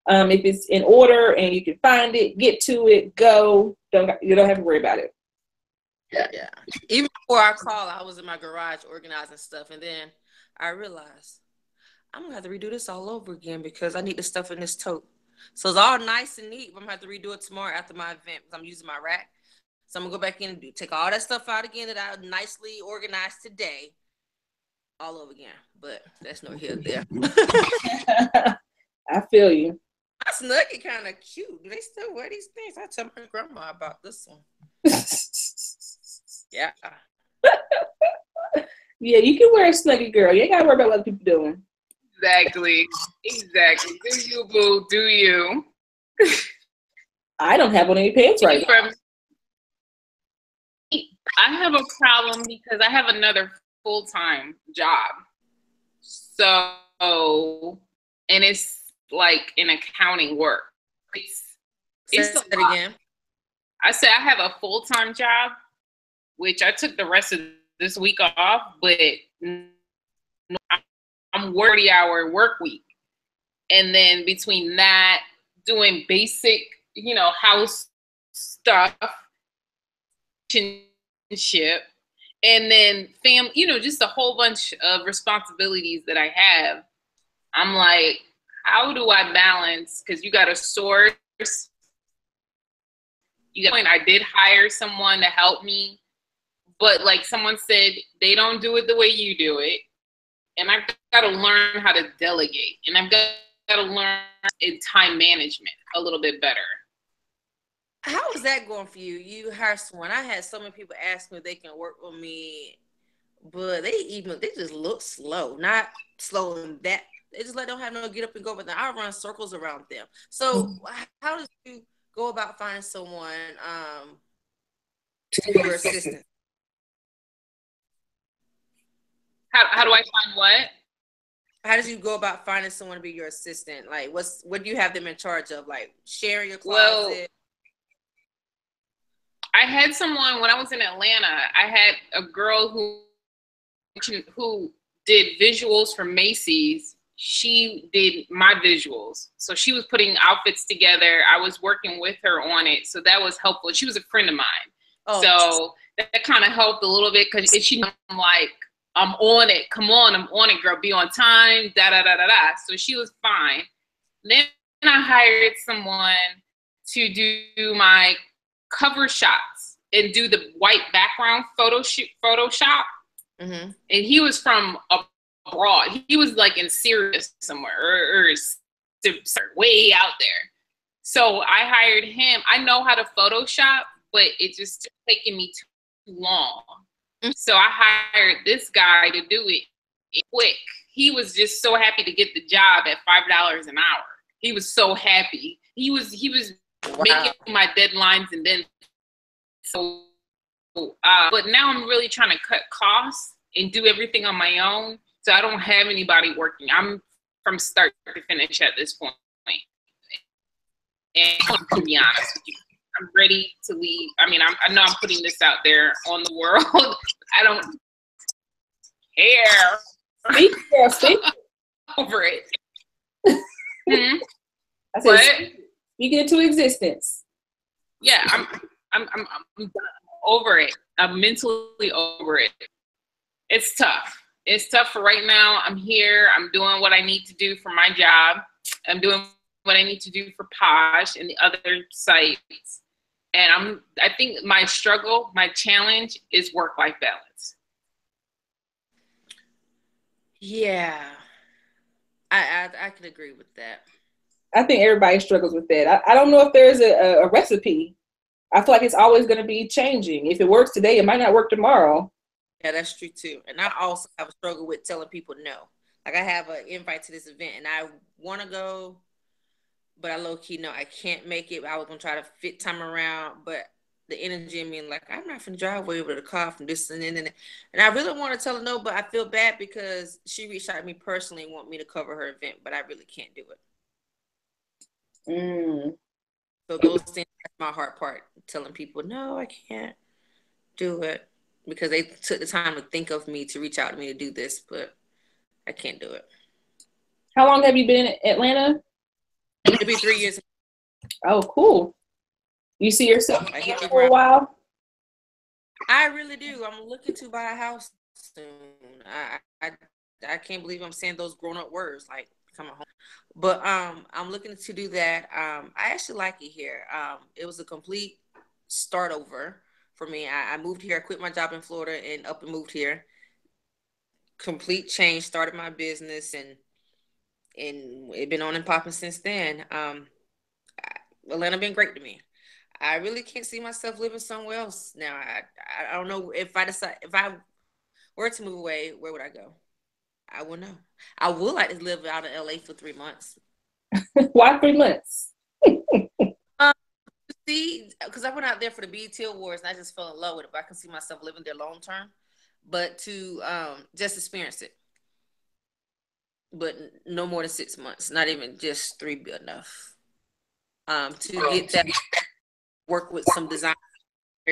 If it's in order and you can find it, get to it, go. You don't have to worry about it. Yeah. Even before our call, I was in my garage organizing stuff, and then I realized I'm gonna have to redo this all over again because I need the stuff in this tote. So it's all nice and neat, but I'm gonna have to redo it tomorrow after my event because I'm using my rack. So I'm gonna go back in and take all that stuff out again that I nicely organized today, all over again. But that's no here there. I feel you. My Snuggie kind of cute. Do they still wear these things? I tell my grandma about this one. Yeah. Yeah, you can wear a Snuggie, girl. You ain't gotta worry about what other people doing. Exactly. Do you, boo? Do you? I don't have on any pants right now. I have a problem because I have another full-time job. So, and it's like in accounting work. It's Say it again. I said I have a full-time job, which I took the rest of this week off, but I'm 40-hour work week. And then between that, doing basic, house stuff, relationship, and then just a whole bunch of responsibilities that I have. I'm like, how do I balance? Because you got to source. I did hire someone to help me, but like someone said, they don't do it the way you do it. And I've got to learn how to delegate. And I've got to learn time management a little bit better. How is that going for you? You hire someone. I had so many people ask me if they can work with me, but they just look slow. Not slow in that. They just don't have no get up and go, but then I run circles around them. So how does you go about finding someone to be your assistant? How do I find what? How did you go about finding someone to be your assistant? Like, what do you have them in charge of? Like, sharing your closet? Well, I had someone when I was in Atlanta. I had a girl who did visuals for Macy's. She did my visuals. So she was putting outfits together. I was working with her on it. So that was helpful. She was a friend of mine. Oh. So that kind of helped a little bit because I'm like, I'm on it. Come on, I'm on it, girl. Be on time. Da da da da da. So she was fine. Then I hired someone to do my cover shots and do the white background Photoshop. Mm-hmm. And he was from abroad. He was like in Syria somewhere or way out there. So I hired him. I know how to Photoshop, but it just taking me too long. So I hired this guy to do it quick. He was just so happy to get the job at $5 an hour. He was so happy. He was making my deadlines and then but now I'm really trying to cut costs and do everything on my own. So I don't have anybody working. I'm from start to finish at this point. And to be honest with you, I'm ready to leave. I mean, I know I'm putting this out there on the world. I don't care. Speak over it. I said, speak it into existence. Yeah, I'm over it. I'm mentally over it. It's tough. It's tough for right now. I'm here. I'm doing what I need to do for my job. I'm doing what I need to do for Posh and the other sites. And I think my struggle, my challenge is work-life balance. Yeah, I can agree with that. I think everybody struggles with that. I don't know if there's a recipe. I feel like it's always going to be changing. If it works today, it might not work tomorrow. Yeah, that's true too. And I also have a struggle with telling people no. Like I have an invite to this event and I want to go, but I low-key know I can't make it. I was going to try to fit time around, but the energy in me, like, I'm not going to drive way over the car from this and then. And I really want to tell her no, but I feel bad because she reached out to me personally and want me to cover her event, but I really can't do it. So those things, that's my hard part, telling people, no, I can't do it because they took the time to think of me to reach out to me to do this, but I can't do it. How long have you been in Atlanta? It'll be 3 years. Oh, cool. You see yourself for a while? I really do. I'm looking to buy a house soon. I can't believe I'm saying those grown-up words like coming home. But I'm looking to do that. I actually like it here. It was a complete start over for me. I moved here. I quit my job in Florida and up and moved here. Complete change. Started my business and it's been on and popping since then. Atlanta been great to me. I really can't see myself living somewhere else now. I don't know if I were to move away, where would I go? I wouldn't know. I would like to live out of LA for 3 months. Why 3 months? See, because I went out there for the BET Awards and I just fell in love with it. But I can see myself living there long term. But to just experience it. But no more than 6 months. Not even just 3 be enough. To get that work with some designers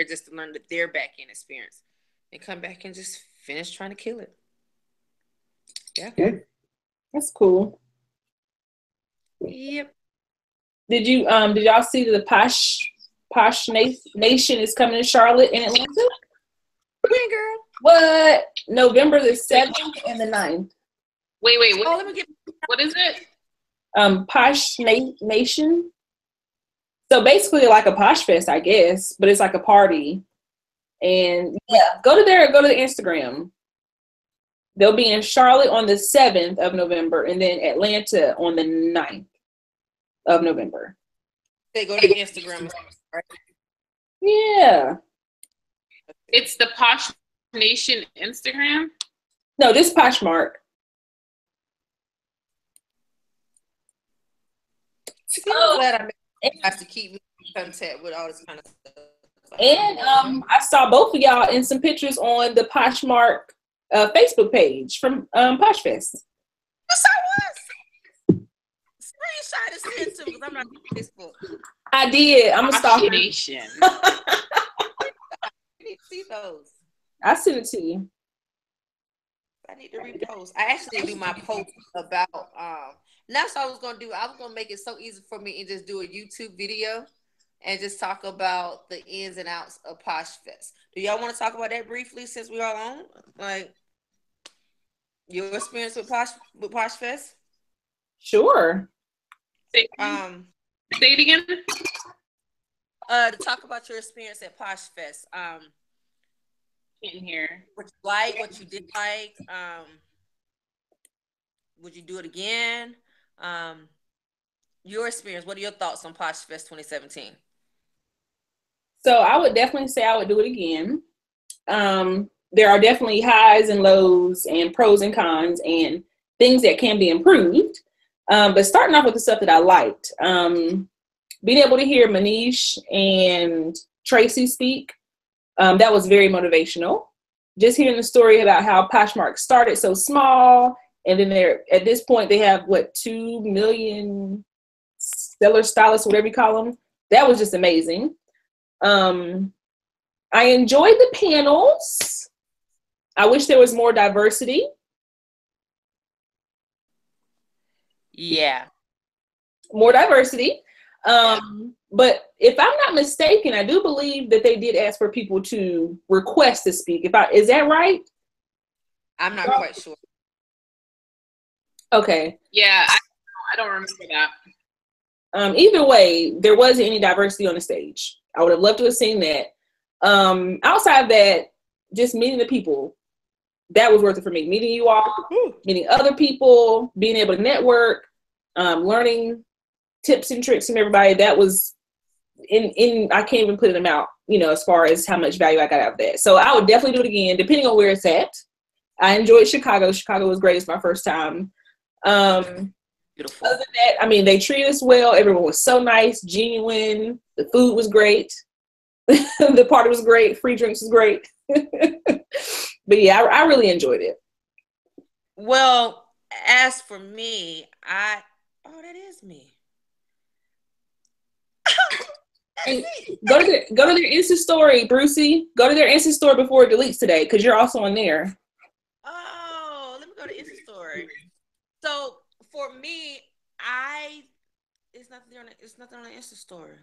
just to learn their back end experience and come back and just finish trying to kill it. Yeah. Good. That's cool. Yep. Did y'all see the Posh Nation is coming to Charlotte and Atlanta? When, girl? What? November the 7th and the 9th. Wait. Oh, let me get. What is it? Posh Nation. So basically like a Posh Fest, I guess, but it's like a party. And yeah, go to the Instagram. They'll be in Charlotte on the 7th of November, and then Atlanta on the 9th of November. They go to Instagram, right? Yeah. It's the Posh Nation Instagram? No, just Poshmark. I'm glad I made you guys to keep me in contact with all this kind of stuff. And I saw both of y'all in some pictures on the Poshmark Facebook page from Posh Fest. Yes, I was. Screenshot and send to me because I'm not on Facebook. I did. I'm a Posh stalker. Nation. You need to see those. I sent it to you. I need to repost. I actually do my post about that's what I was gonna do. I was gonna make it so easy for me and just do a YouTube video and just talk about the ins and outs of Posh Fest. Do y'all want to talk about that briefly since we are on? Like your experience with Posh Fest? Sure. Say it again. To talk about your experience at Posh Fest. In here. What you like, what you didn't like. Would you do it again? Your experience. What are your thoughts on Posh Fest 2017? So I would definitely say I would do it again. There are definitely highs and lows and pros and cons and things that can be improved. But starting off with the stuff that I liked, being able to hear Manish and Tracy speak, that was very motivational. Just hearing the story about how Poshmark started so small, and then at this point they have 2 million seller stylists, whatever you call them. That was just amazing. I enjoyed the panels. I wish there was more diversity. Yeah. More diversity. But if I'm not mistaken, I do believe that they did ask for people to request to speak. Is that right? I'm not quite sure. Okay. Yeah, I don't remember that. Either way, there wasn't any diversity on the stage. I would have loved to have seen that. Outside of that, just meeting the people, that was worth it for me. Meeting you all, meeting other people, being able to network, learning tips and tricks from everybody. That was I can't even put them out, as far as how much value I got out of that. So I would definitely do it again, depending on where it's at. I enjoyed Chicago. Chicago was great. It's my first time. Beautiful. Other than that, they treated us well. Everyone was so nice, genuine. The food was great. The party was great. Free drinks was great. But yeah, I really enjoyed it. Well, as for me, that is me. Go to their Insta story, Brucey. Go to their Insta story before it deletes today, because you're also on there. Oh, let me go to Insta story. So for me, it's nothing on the Insta story.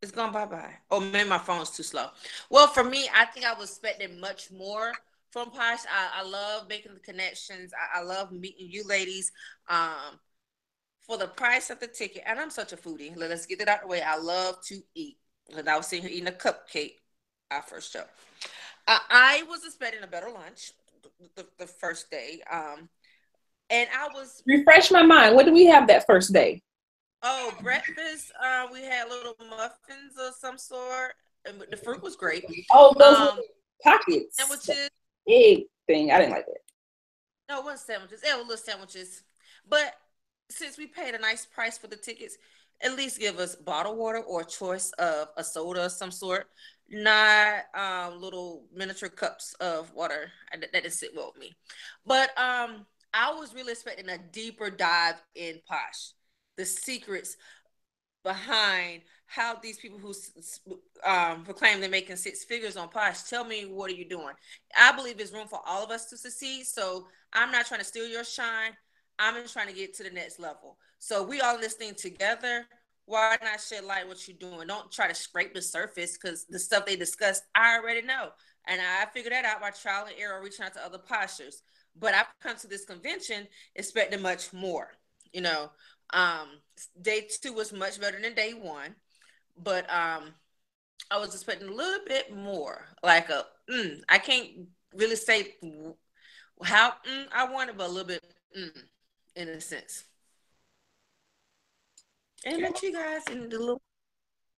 It's gone bye-bye. Oh, maybe my phone's too slow. Well, for me, I think I was expecting much more from Posh. I love making the connections. I love meeting you ladies. For the price of the ticket, and I'm such a foodie. Let's get it out of the way. I love to eat. And I was sitting here eating a cupcake our first show. I was expecting a better lunch the first day. And I was... Refresh my mind. What did we have that first day? Oh, breakfast. We had little muffins of some sort. And the fruit was great. Oh, those little pockets. Sandwiches. Big thing. I didn't like that. No, it wasn't sandwiches. They were little sandwiches. But since we paid a nice price for the tickets, at least give us bottled water or a choice of a soda of some sort, not little miniature cups of water. That didn't sit well with me. But I was really expecting a deeper dive in Posh, the secrets behind how these people who proclaim they're making six figures on Posh, tell me, what are you doing? I believe there's room for all of us to succeed, so I'm not trying to steal your shine. I'm just trying to get to the next level. So we all in this thing together. Why not shed light what you're doing? Don't try to scrape the surface, because the stuff they discussed, I already know. And I figured that out by trial and error, reaching out to other postures. But I've come to this convention expecting much more. Day 2 was much better than day 1. But I was expecting a little bit more. I can't really say How I want it, but a little bit in a sense. And let you guys in the little,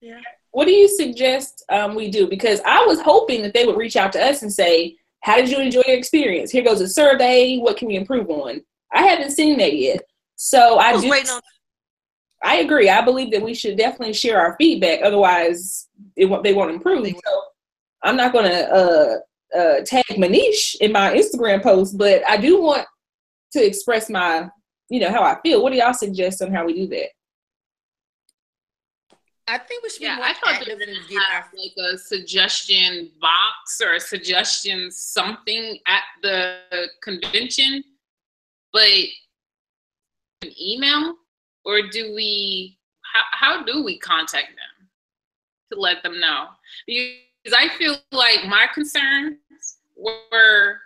yeah. What do you suggest we do? Because I was hoping that they would reach out to us and say, how did you enjoy your experience? Here goes a survey. What can we improve on? I haven't seen that yet. So I agree. I believe that we should definitely share our feedback. Otherwise, they won't improve. So I'm not going to tag Manish in my Instagram post, but I do want to express my, how I feel. What do y'all suggest on how we do that? I think we should be more I thought active they were and gonna get have like a suggestion box or a suggestion something at the convention, but an email, or do we? How do we contact them to let them know? Because I feel like my concerns were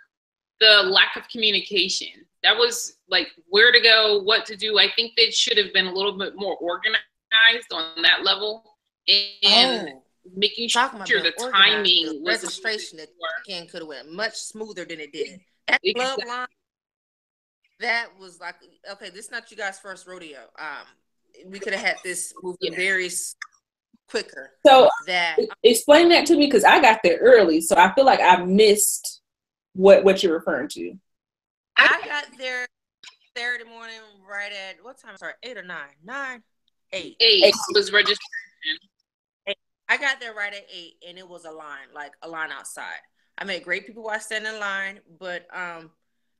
the lack of communication. That was like where to go, what to do. I think they should have been a little bit more organized on that level, and making sure the timing was registration that could have went much smoother than it did. That club line, that was like, okay, this is not you guys' first rodeo. We could have had this moving very quicker. So explain that to me, because I got there early, so I feel like I missed what you're referring to. I got there Saturday morning right at what time? Sorry, 8 or 9? 9, 8. 8 was registration. I got there right at 8, and it was a line outside. I met great people while standing in line, but I'm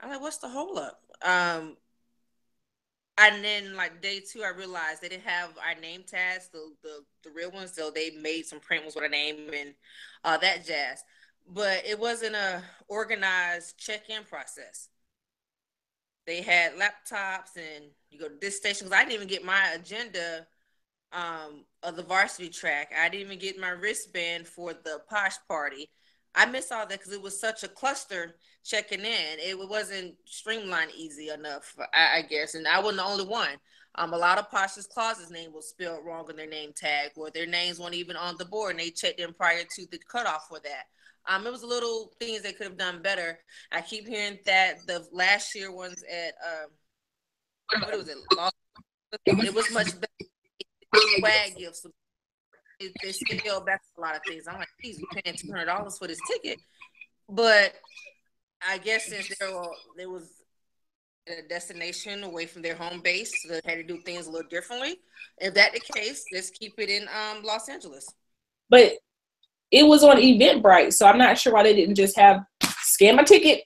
like, what's the hold up? And then like day 2, I realized they didn't have our name tags, the real ones, so they made some print ones with a name and that jazz. But it wasn't a organized check-in process. They had laptops, and you go to this station, because I didn't even get my agenda of the varsity track. I didn't even get my wristband for the Posh party. I missed all that because it was such a cluster checking in. It wasn't streamlined easy enough, I guess. And I wasn't the only one. A lot of Posh's Closet's name was spelled wrong on their name tag, or their names weren't even on the board, and they checked in prior to the cutoff for that. It was little things they could have done better. I keep hearing that the last year ones at what was it? It was much better. Swag gifts. They scaled back a lot of things. I'm like, geez, we paying $200 for this ticket, but I guess since there was a destination away from their home base, so they had to do things a little differently. If that's the case, let's keep it in Los Angeles. But it was on Eventbrite, so I'm not sure why they didn't just have scan my ticket.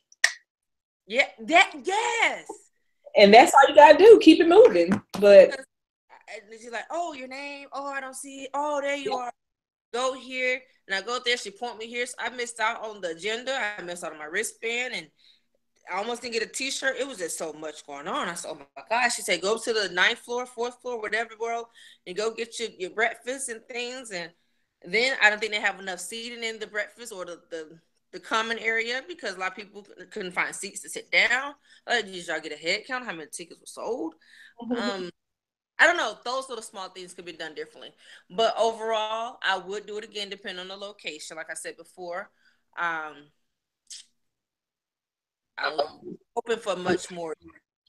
Yeah, yes. And that's all you gotta do. Keep it moving. But she's like, oh, your name. Oh, I don't see it. Oh, there you are. Go here. And I go there. She point me here. So I missed out on the agenda. I missed out on my wristband. And I almost didn't get a t-shirt. It was just so much going on. I said, oh my gosh. She said, go to the 9th floor, 4th floor, whatever, world, and go get your breakfast and things. And then I don't think they have enough seating in the breakfast or the common area, because a lot of people couldn't find seats to sit down. Did y'all get a head count? How many tickets were sold? I don't know. Those little small things could be done differently. But overall, I would do it again, depending on the location. Like I said before, I'm hoping for a much more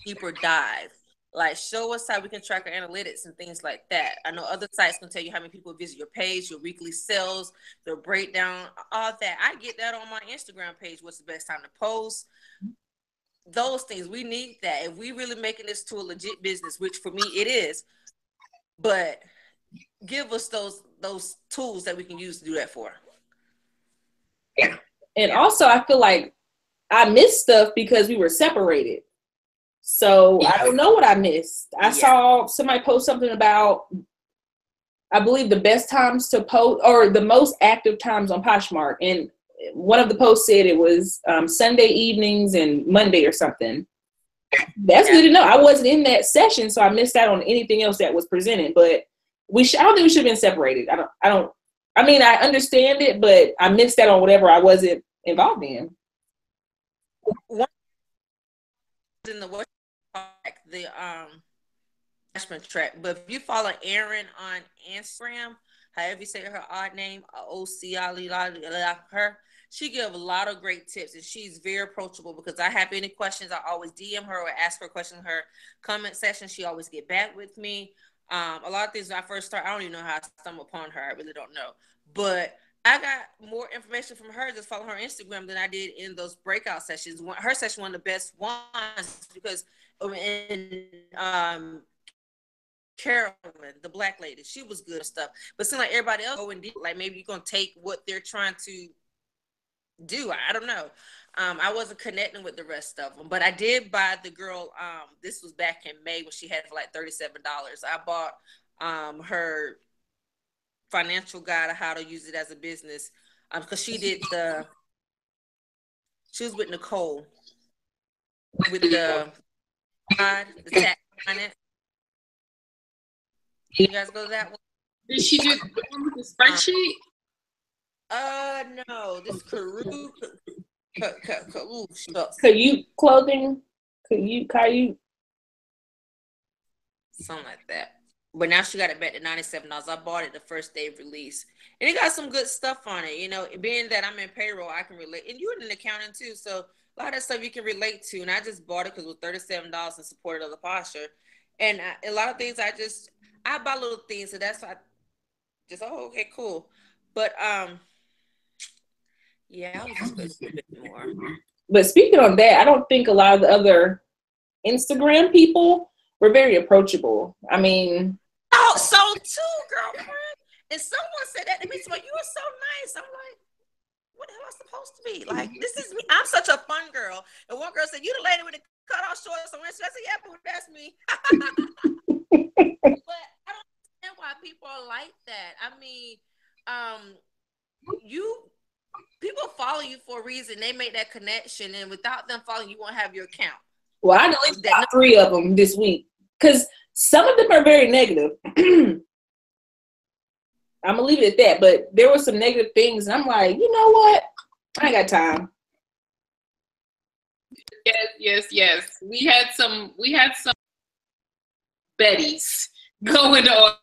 deeper dive. Like, show us how we can track our analytics and things like that. I know other sites can tell you how many people visit your page, your weekly sales, the breakdown, all that. I get that on my Instagram page. What's the best time to post? Those things, we need that. If we really making this to a legit business, which for me it is, but give us those tools that we can use to do that for. And also, I feel like I missed stuff because we were separated. So I don't know what I missed. I saw somebody post something about, I believe, the best times to post, or the most active times on Poshmark, and one of the posts said it was Sunday evenings and Monday or something. That's good to know. I wasn't in that session, so I missed out on anything else that was presented. But I don't think we should have been separated. I mean, I understand it, but I missed out on whatever I wasn't involved in. One in the freshman track, but if you follow Aaron on Instagram, however you say her odd name, her. She give a lot of great tips, and she's very approachable because I have any questions, I always DM her or ask her questions in her comment section. She always get back with me. A lot of things when I first started, I don't even know how I stumbled upon her. I really don't know. But I got more information from her just following her Instagram than I did in those breakout sessions. Her session one of the best ones because in Carolyn, the black lady, she was good and stuff. But it seemed like everybody else go and do, like maybe you're gonna take what they're trying to do. I don't know. I wasn't connecting with the rest of them, but I did buy the girl. This was back in May when she had it for like $37. I bought her financial guide of how to use it as a business because she was with Nicole with the tax finance. You guys go that one? Did she do the spreadsheet? No, this Carew clothing, Caillou, something like that. But now she got it back to $97. I bought it the first day of release, and it got some good stuff on it. You know, being that I'm in payroll, I can relate, and you're in accounting too, so a lot of that stuff you can relate to. And I just bought it because it was $37 in support of the posture, and a lot of things I buy little things, so that's why okay, cool. But yeah, I was just going to do a bit more. But speaking on that, I don't think a lot of the other Instagram people were very approachable. I mean, so too, girlfriend. And someone said that to me. So you are so nice. I'm like, what the hell am I supposed to be? Like, this is me. I'm such a fun girl. And one girl said, "You the lady with the cut off shorts on Instagram." I said, "Yeah, but that's me." But I don't understand why people are like that. I mean, people follow you for a reason. They make that connection, and without them following, you won't have your account. Well, I deleted about 3 of them this week because some of them are very negative. I'm gonna leave it at that. But there were some negative things, and I'm like, you know what? I ain't got time. Yes. We had some Bettys going on.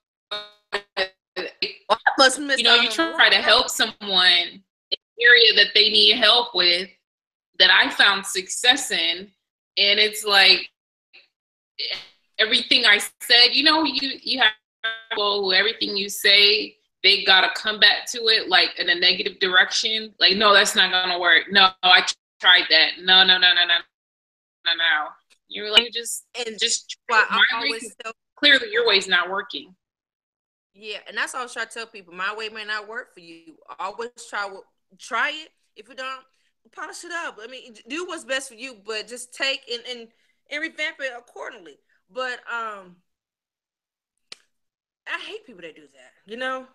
You know, you try to help someone in an area that they need help with, that I found success in, and it's like everything I said, you know, you have people who everything you say, they gotta come back to it like in a negative direction. Like, no, that's not gonna work. No, I tried that. No. You're like, just clearly your way's not working. Yeah, and that's all I was trying to tell people. My way may not work for you. Always try it. If you don't, polish it up. I mean, do what's best for you, but just take and revamp it accordingly. But I hate people that do that. You know,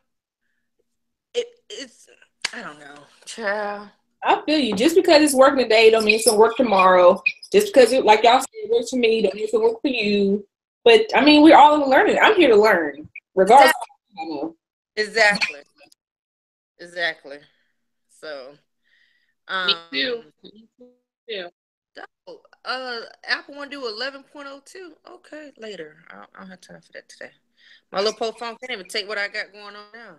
it's I don't know, child. I feel you. Just because it's working today don't mean it's gonna work tomorrow. Just because it, like y'all said, it works for me don't mean it's gonna work for you. But I mean, we're all in learning. I'm here to learn, regardless. Exactly. So, Me too. Apple want to do 11.02. Okay, later. I don't have time for that today. My little phone can't even take what I got going on now.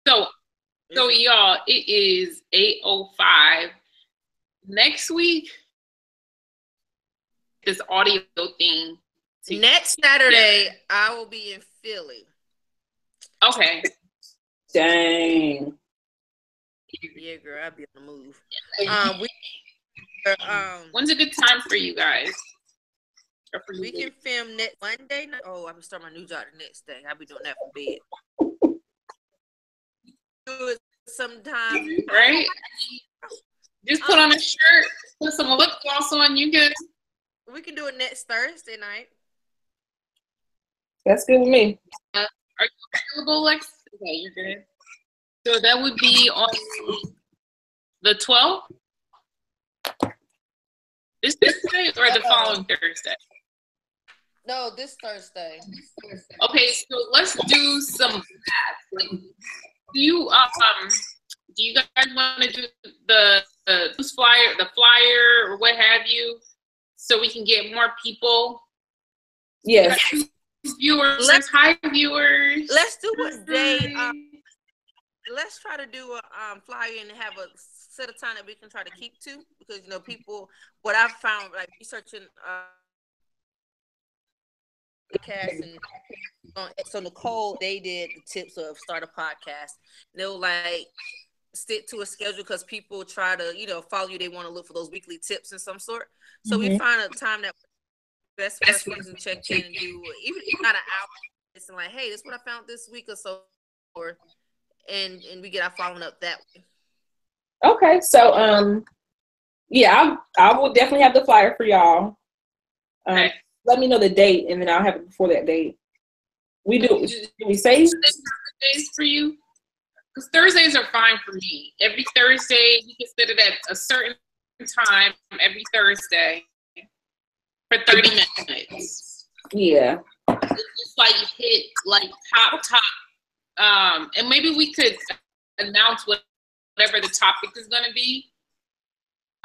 So y'all, it is 8:05. Next week, this audio thing. Next Saturday, I will be in Philly. Okay. Dang. Yeah, girl, I'll be on the move. When's a good time for you guys? We can film next Monday. Oh, I'm gonna start my new job the next day. I'll be doing that from bed. Do it sometime, right? Just put on a shirt, put some lip gloss on. You good? We can do it next Thursday night. That's good with me. Are you available, Lex? Okay, you're good. So that would be on the 12th? This Thursday or the following Thursday? No, this Thursday. Okay, so let's do some math. Like, do you guys want to do the flyer or what have you, so we can get more people? Yes. viewers. Hi, viewers. Let's do what day. Let's try to do a flyer and have a set of time that we can try to keep to, because you know people. What I've found, like researching podcast and so Nicole, they did the tips of start a podcast. They'll like stick to a schedule because people try to follow you. They want to look for those weekly tips of some sort. So we find a time that best for us to check in and do even not an hour. It's like, hey, this is what I found this week or so, and we get our following up that way. Okay, so yeah, I will definitely have the flyer for y'all. Okay. Let me know the date, and then I'll have it before that date. We do we say Thursdays for you? Because Thursdays are fine for me. Every Thursday, you can set it at a certain time every Thursday for 30 minutes. Yeah. It's like hit like top. And maybe we could announce whatever the topic is going to be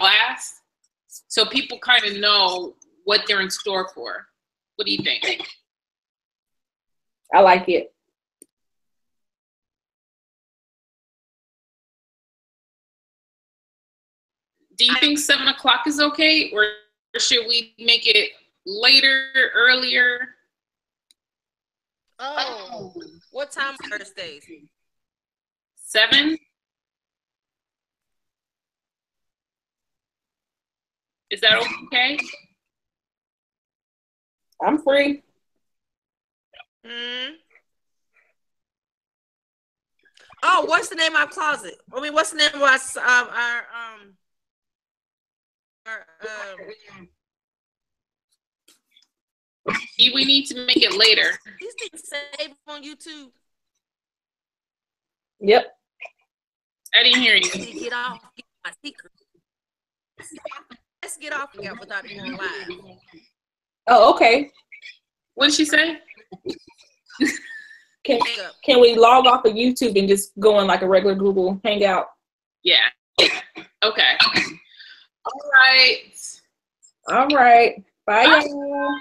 last, so people kind of know what they're in store for. What do you think? I like it. Do you think 7 o'clock is okay, or should we make it later, earlier? Oh, what time on Thursdays? 7? Is that okay? I'm free. Oh, what's the name of our closet? I mean, what's the name of our We need to make it later. These things save on YouTube. Yep. I didn't hear you. Get off my secret. Let's get off here without going live. Oh, okay. What did she say? Can we log off of YouTube and just go on like a regular Google Hangout? Yeah. Okay. All right. All right. Bye, y'all.